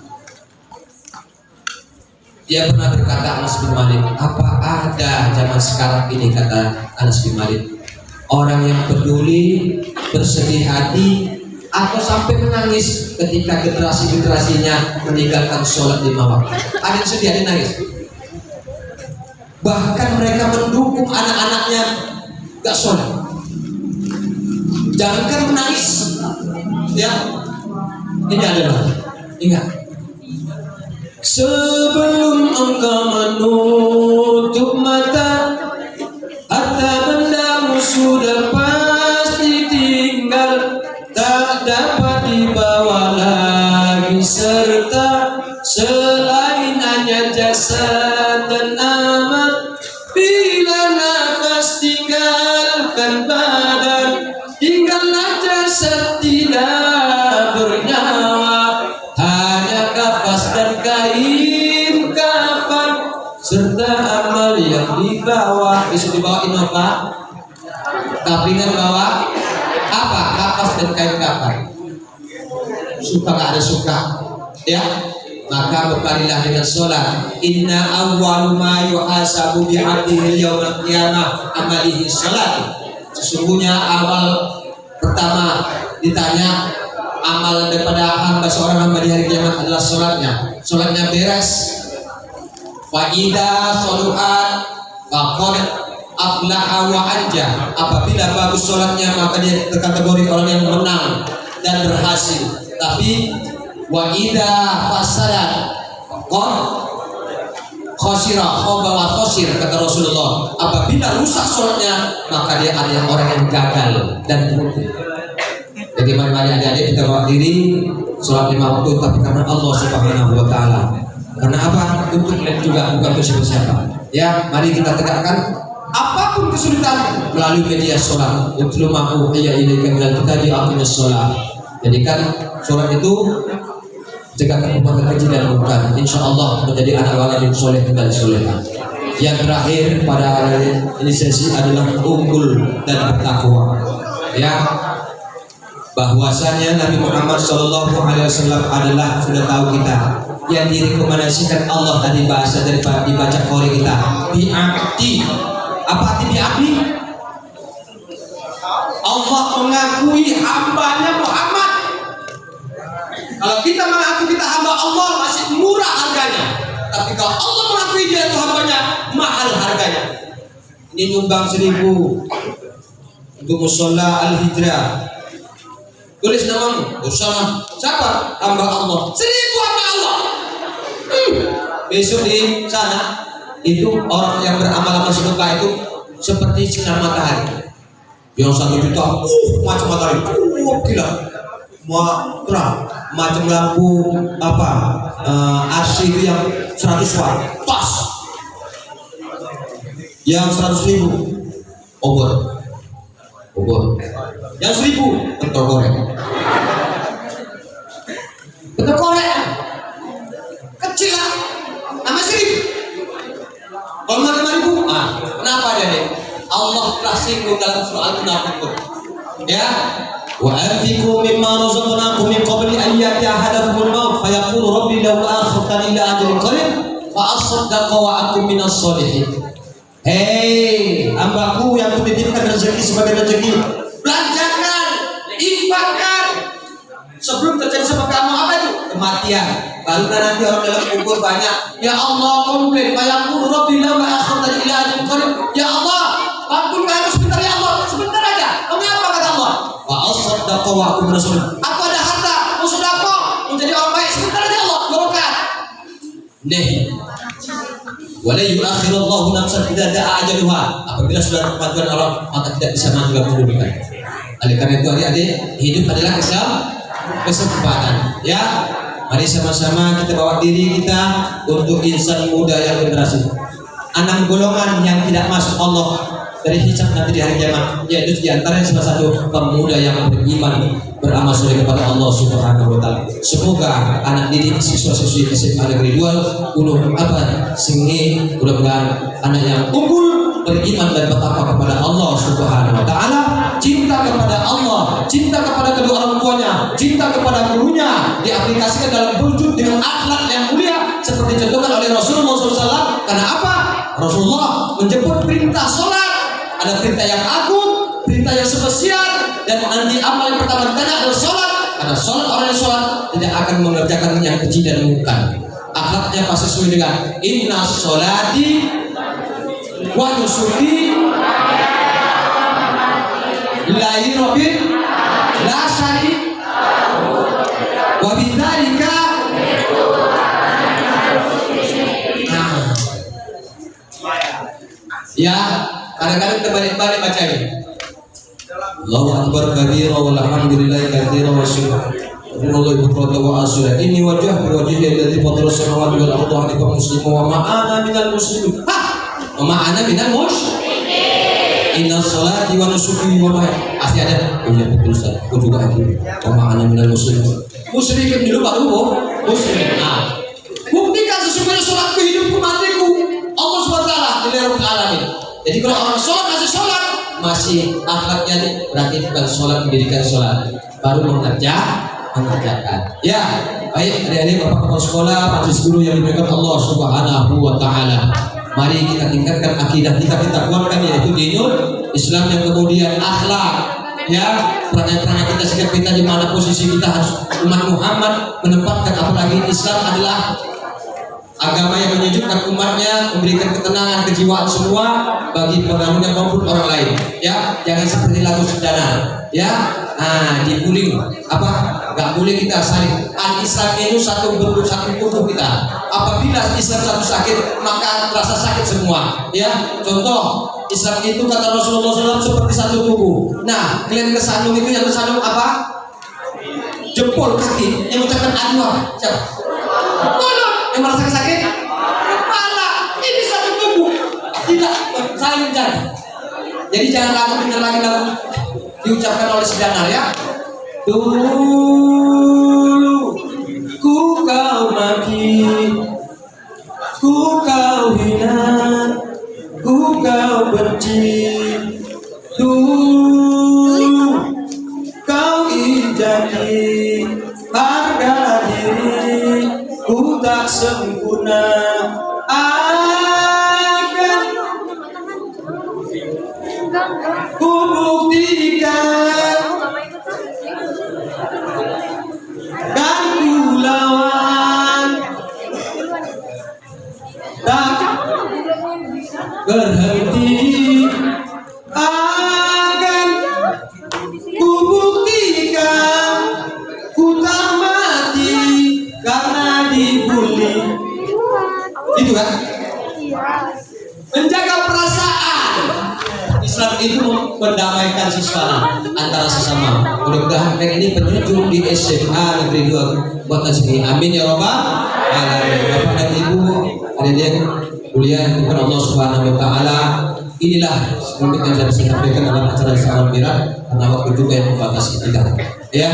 Dia pernah berkata Anas bin Malik, apa ada zaman sekarang ini, kata Anas bin Malik, orang yang peduli, bersedih hati, atau sampai menangis ketika generasi-generasinya meninggalkan sholat 5 waktu. Ada yang sedih, ada yang nangis. Bahkan mereka mendukung anak-anaknya gak sholat. Jangankan menangis, ya. Ini adalah ingat. Sebelum engkau menutup mata, harta bendamu sudah pasti tinggal, tak dapat dibawa lagi serta selain hanya jasad dan amal. Bila nafas tinggalkan badan, tinggallah jasad tidak bernyawa, hanya kafas dan kain kafan serta bawa, besok dibawa Innova, kaplingan bawa apa? Kapas dan kain kapal. Suka nggak ada suka, ya. Maka bekalilah dengan sholat. Inna awwalu ma yuhasabu bi'abdihi yaumil qiyamah amalihi sholat. Sesungguhnya awal pertama ditanya amal daripada hamba seorang hamba di hari kiamat adalah sholatnya. Sholatnya beres. Fa'ida sholu'at faqad aflaha wa anja. Apabila bagus sholatnya maka dia terkategori orang yang menang dan berhasil. Tapi wa'ida fasadat faqad khosira khobawa khosir, kata Rasulullah. Apabila rusak sholatnya maka dia adalah orang yang gagal dan rugi. Jadi mari-mari adik-adik kita bawa diri sholat 5 waktu tapi karena Allah Subhanahu wa Ta'ala. Karena apa? Untuk juga bukan untuk siapa-siapa. Ya, mari kita tegakkan apapun kesulitan melalui media sholat. Utlu ma'u hayya ilaika minal kitabi aqimus sholat. Jadikan sholat itu cegahkan perbuatan keji dan mungkar. Insya Allah menjadi anak walad yang soleh dan solehah. Yang terakhir pada ini sesi adalah unggul dan bertakwa. Ya, bahwasanya Nabi Muhammad SAW adalah sudah tahu kita yang direkomendasikan Allah tadi bahasa dari dibaca Qori kita bi'abdi. Apa arti bi'abdi? Allah mengakui hambanya Muhammad. Kalau kita mengaku kita hamba Allah masih murah harganya. Tapi kalau Allah mengakui dia itu hambanya mahal harganya. Ini nyumbang 1.000 untuk musola Al-Hijrah. Tulis namamu, Usama. Siapa? Hamba Allah. 1.000 hamba Allah. Besok di sana itu orang yang beramal-amal sedekah itu seperti sinar matahari. Yang 1 juta, macam matahari, gila, terang, macam lampu apa, AC itu yang 100 watt, pas. Yang 100.000, obor. Yang 1.000 bentuk korek. Bentuk korek kecil lah, nama 1.000. Kalau 5.000, kenapa dia nih? Allah telah singgung dalam surah Al-Munafiqun. Ya, wa anfiqu mimma razaqnakum min qabli an ya'tiya ahadakumul maut fayaqulu rabbi law akhartani ila ajalin qarib fa asaddaqa wa akum minas sholihin. Hei, hambaku yang kutitipkan rezeki sebagai rezeki, belanjakan, infakkan sebelum terjadi sama kamu apa itu? Kematian. Baru nanti orang dalam kubur banyak. Ya Allah, komplain. Fayaqulu rabbi law akhartani ila ajalin qarib. Ya Allah, ampun kami sebentar ya Allah, sebentar aja. Kenapa kata Allah? Wa asaddaqa wa akum rasul. Aku ada harta, mau sedekah, mau jadi orang baik, sebentar aja Allah, berkat. Nih. Wa la yu'akhirullahu nafsan idza da'a ajaluha. Apabila sudah kematian Allah, maka tidak bisa maju dalam kedudukan. Oleh karena itu adik-adik, hidup adalah kesempatan. Ya, mari sama-sama kita bawa diri kita untuk insan muda yang generasi. 6 golongan yang tidak masuk Allah dari hisab nanti di hari kiamat, yaitu diantaranya salah satu pemuda yang beriman, beramal soleh kepada Allah Subhanahu wa Ta'ala. Semoga anak didik siswa-siswi SMA Negeri 2 Gunung Abad Singi mudah-mudahan anak yang unggul, beriman dan bertakwa kepada Allah Subhanahu wa Ta'ala, cinta kepada Allah, cinta kepada kedua orang tuanya, cinta kepada gurunya, diaplikasikan dalam wujud dengan akhlak yang mulia seperti dicontohkan oleh Rasulullah SAW. Karena apa? Rasulullah menjemput perintah sholat, ada perintah yang agung, perintah yang spesial, dan nanti amal yang pertama ditanya adalah sholat. Karena sholat, orang yang sholat tidak akan mengerjakan yang keji dan mungkar. Akhlaknya pasti sesuai dengan inna sholati wa nusuki lillahi rabbil la syarika wa bidzalika. Ya, kadang-kadang kita balik-balik baca ini. Allahu akbar kabira walhamdulillahi katsira wa subhanallahi bukratan wa asila. Inni wajjahtu wajhiya alladzi fatara as-samawati wal arda hanifan musliman wa ma ana minal muslimin. Wa ma ana minal musyrikin. Inna sholati wa nusuki wa mahya. Pasti ada. Oh iya betul Ustaz. Aku juga ada. Wa ma ana minal muslimin. Musyrikin dulu baru muslim. Buktikan sesungguhnya sholatku, hidupku, matiku Allah SWT di Rabbul Alamin. Jadi kalau orang sholat masih akhlaknya berarti bukan sholat mendirikan sholat, baru mengerjakan. Ya, baik adik-adik bapak-bapak sekolah, majelis guru yang dimuliakan Allah Subhanahu wa taala. Mari kita tingkatkan akidah kita kuatkan yaitu dinul Islam, yang kemudian akhlak, ya, perangai-perangai kita, sikap kita, di mana posisi kita harus umat Muhammad menempatkan, apalagi Islam adalah agama yang menyejukkan umatnya, memberikan ketenangan kejiwaan semua bagi penganutnya maupun orang lain. Ya, jangan seperti lagu sederhana. Ya, dipuling nggak boleh kita saling. Al-Islam itu satu bentuk, satu tubuh kita. Apabila Islam satu sakit, maka rasa sakit semua. Ya, contoh Islam itu kata Rasulullah SAW seperti satu tubuh. Nah, kalian kesandung itu, yang kesandung apa? Jempol kaki, yang mengucapkan anwar. Tolong, yang merasakan sakit, kepala. Ini satu tubuh, tidak saling menjaga. Jadi jangan lagu dengar lagi lagu diucapkan oleh sedanar, ya. Dulu ku kau maki, ku kau hina, ku kau benci. Dulu kau injaki harga diri, ku tak sempurna, akan ku buktikan, kan ku lawan, tak berhenti, akan ku buktikan, ku tak mati karena dibully. Itu kan? Menjaga perasaan. Islam itu mendamaikan sesama antara sesama. Mudah-mudahan ini penyujuk di SMA Negeri 2 Kota Sini. Amin ya robbal alamin. Bapak dan Ibu, adik-adik kuliah kepada Allah Subhanahu wa taala. Inilah sedikit yang saya bisa sampaikan dalam acara Salam Mirat, karena waktu juga yang membatasi kita. Ya,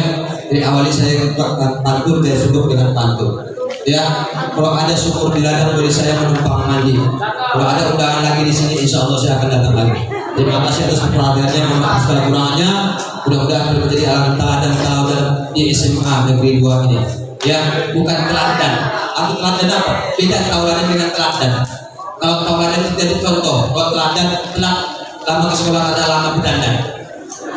dari awali saya pantun dan syukur dengan pantun. Ya, kalau ada syukur di ladang beri saya menumpang mandi. Kalau ada undangan lagi di sini, insya Allah saya akan datang lagi. Terima kasih atas perhatiannya, mohon maaf segala kurangnya. Mudah-mudahan menjadi alam teladan di SMA Negeri 2 ini. Ya, bukan teladan. Atau teladan apa? Beda tauladan dengan teladan. Kalau tauladan itu jadi contoh, kalau teladan lama ke sekolah ada lama berdandan.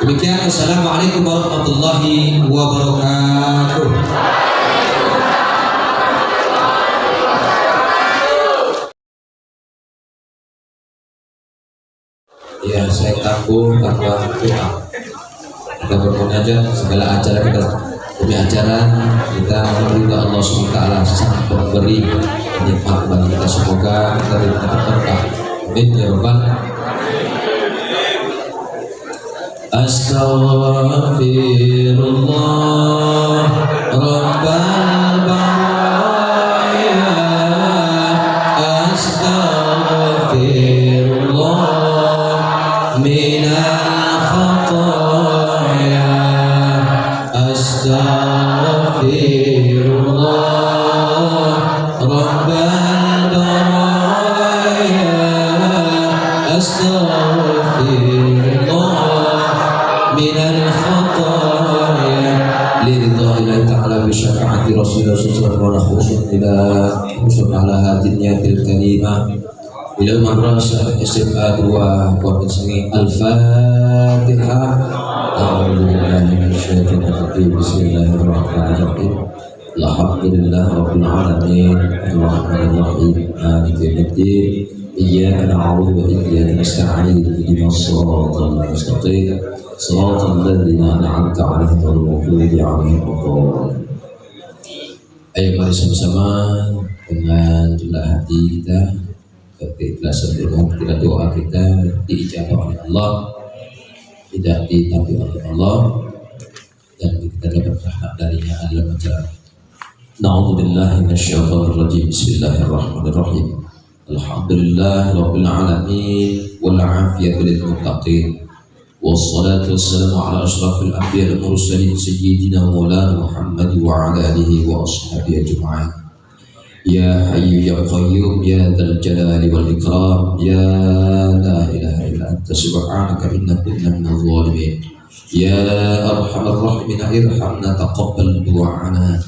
Demikian, assalamualaikum warahmatullahi wabarakatuh. Ya, saya takut tanpa doa. Kita bermunajat segala acara kita punya acara kita meminta Allah SWT sangat memberi nikmat bagi kita, semoga kita dapat berkah. Amin ya rabbal. Astaghfirullah rabbal baraya, astaghfirullah minal khataya, astaghfirullah rabbal baraya, astaghfirullah minal khataya, liridha'illahi ta'ala bisyafaati Rasulullah sallallahu alaihi wasallam ala hadiniyatil kalimah ila madrasah SMA 2 Kota Seni. Al-Fatihah. A'udzubillahi minasyaitonir rajim. Bismillahirrahmanirrahim. Alhamdulillah rabbil alamin arrahmanir rahim maliki yaumiddin iyyaka na'budu wa iyyaka nasta'in ihdinas siratal mustaqim siratal ladzina an'amta 'alaihim ghairil maghdubi 'alaihim waladdallin. Ayo mari sama-sama dengan rendah hati kita, keikhlasan kita, doa kita diijabah oleh Allah, tidak ditaati oleh Allah, dan kita dapat rahmat darinya adalah macam. Na'udzubillahi minasyaitonir rajim. Bismillahirrahmanirrahim. Alhamdulillah rabbil alamin wal 'afiyatu lil muttaqin. Wassalatu wassalamu ala asyrafil anbiya'i wal mursalin sayyidina maulana Muhammad wa ala alihi wa ashabihi ajma'in. يا حي يا قيوم يا ذا الجلال والإكرام يا لا إله إلا أنت سبحانك إنا كنا من الظالمين يا أرحم الراحمين ارحمنا تقبل دعاءنا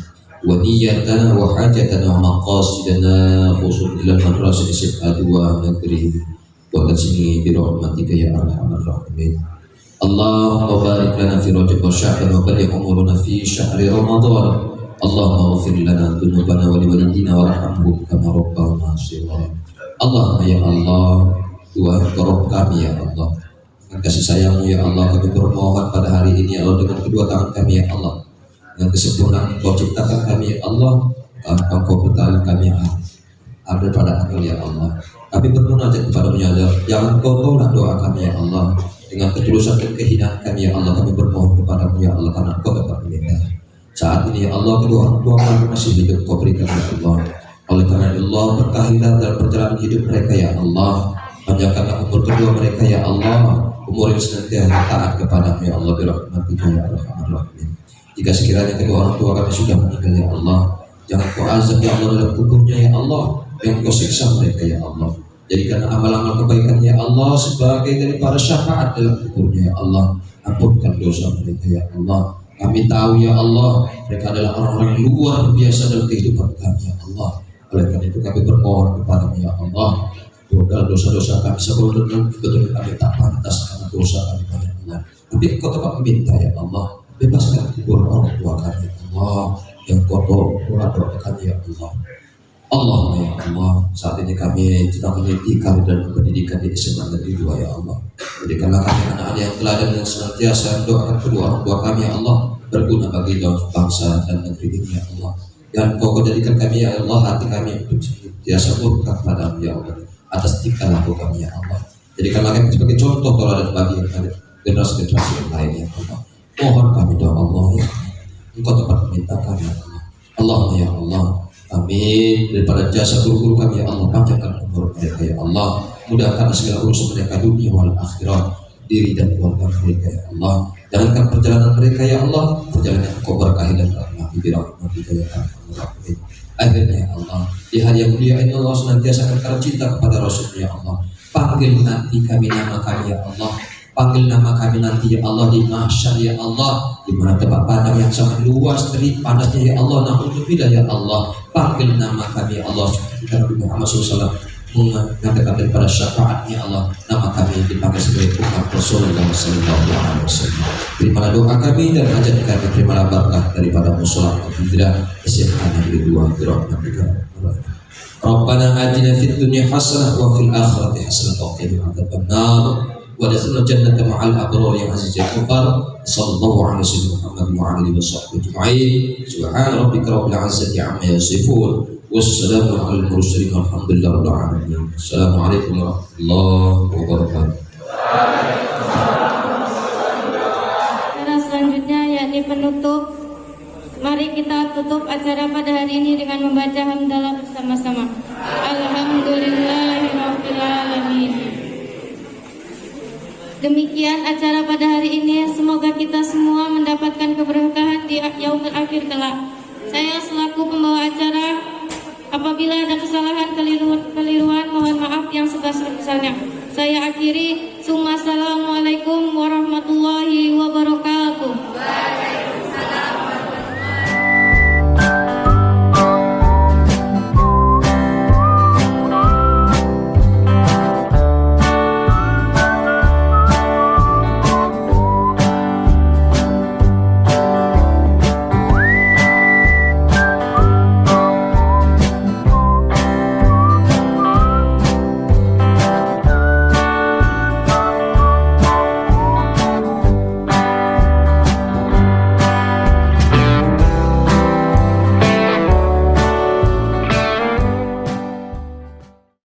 ونيتنا وحاجتنا ومقاصدنا خصوصا إلى المدرسة SMA 2 Negeri وتسمي برحمتك يا أرحم الراحمين اللهم بارك لنا في رجب وشعبان وبلغ أمورنا في شهر رمضان اللهم اغفر لنا ذنوبنا ولوالدينا وارحمهم كما ربونا صغارا اللهم ya Allah Tuhan Rabb kami ya Allah dengan kasih sayang-Mu ya Allah kami bermohon pada hari ini ya Allah dengan kedua tangan kami ya Allah dengan kesempurnaan Engkau ciptakan kami ya Allah Engkau bertahan kami ada pada akal ya Allah kami bermunajat kepada-Mu ya Allah jangan Kau tolak doa kami ya Allah dengan ketulusan dan kehinaan kami ya Allah kami bermohon kepada-Mu ya Allah karena Engkau dapat meminta saat ini ya Allah kedua orang tua kami masih hidup Kau berikan ya Allah oleh karena Allah berkahilah dalam perjalanan hidup mereka ya Allah panjangkanlah umur kedua mereka ya Allah umur yang senantiasa taat kepada-Mu ya Allah birahmatika ya arhamar rahimin jika sekiranya kedua orang tua kami sudah meninggal ya Allah jangan Kau azab ya Allah dalam kuburnya ya Allah yang Kau siksa mereka ya Allah jadikan amal-amal kebaikan ya Allah sebagai daripada syafaat dalam kuburnya ya Allah ampunkan dosa mereka ya Allah kami tahu ya Allah mereka adalah orang-orang yang luar biasa dalam kehidupan kami ya Allah oleh karena itu kami bermohon kepada-Mu ya Allah dalam dosa-dosa kami sebelumnya betul kami tak pantas karena dosa kami ya Allah tapi Engkau tetap meminta ya Allah bebaskan kubur orang tua kami ya Allah yang kotor doa kami ya Allah Allahumma ya Allah saat ini kami sedang meneliti karir dan pendidikan di SMA Negeri 2 ya Allah jadikanlah kami anak-anak yang teladan dan senantiasa mendoakan kedua orang tua kami ya Allah berguna bagi bangsa dan negeri ini ya Allah dan Kau jadikan kami ya Allah hati kami untuk senantiasa murka kepada-Mu ya Allah atas tingkah laku kami ya Allah jadikanlah kami sebagai contoh teladan bagi generasi-generasi yang lain ya Allah mohon kami doa Allah ya Engkau tepat meminta kami ya Allah Allahumma ya Allah amin daripada jasa guru-guru kami ya Allah panjangkan umur mereka ya Allah mudahkan segala urusan mereka dunia wal akhirat diri dan keluarga mereka ya Allah jangankan perjalanan mereka ya Allah perjalanan yang Kau berkahi dan rahmati birahmatika ya arhamar rahimin akhirnya ya Allah di hari yang mulia ini Allah senantiasa akan cinta kepada Rasul-Nya ya Allah panggil nanti kami nama kami ya Allah panggil nama kami nanti ya Allah di mahsyar ya Allah di mana tempat pandang yang sangat luas terik panasnya ya Allah na'udzubillah ya Allah panggil nama kami ya Allah kita Nabi Muhammad SAW mengatakan daripada syafaatnya Allah nama kami dipanggil sebagai umat Rasulullah SAW terimalah doa kami dan hajat kami terimalah berkah daripada musola hijrah SMA Negeri 2 birahmatika Rabbana atina fid dunya hasanah wa fil akhirati hasanah wa qina adzabannar ودخلنا الجنة مع الأبرار يا عزيز يا غفار صلى الله على سيدنا محمد وعلى آله وصحبه أجمعين سبحان ربك رب العزة عما يصفون والسلام على المرسلين والحمد لله رب العالمين السلام عليكم ورحمة الله وبركاته. Acara selanjutnya yakni penutup. Mari kita tutup acara pada hari ini dengan membaca hamdalah bersama-sama. Alhamdulillahirabbil alamin. Demikian acara pada hari ini. Semoga kita semua mendapatkan keberkahan di yaumul akhir kelak. Saya selaku pembawa acara, apabila ada kesalahan keliruan mohon maaf yang sebesar-besarnya. Saya akhiri. Assalamualaikum warahmatullahi wabarakatuh.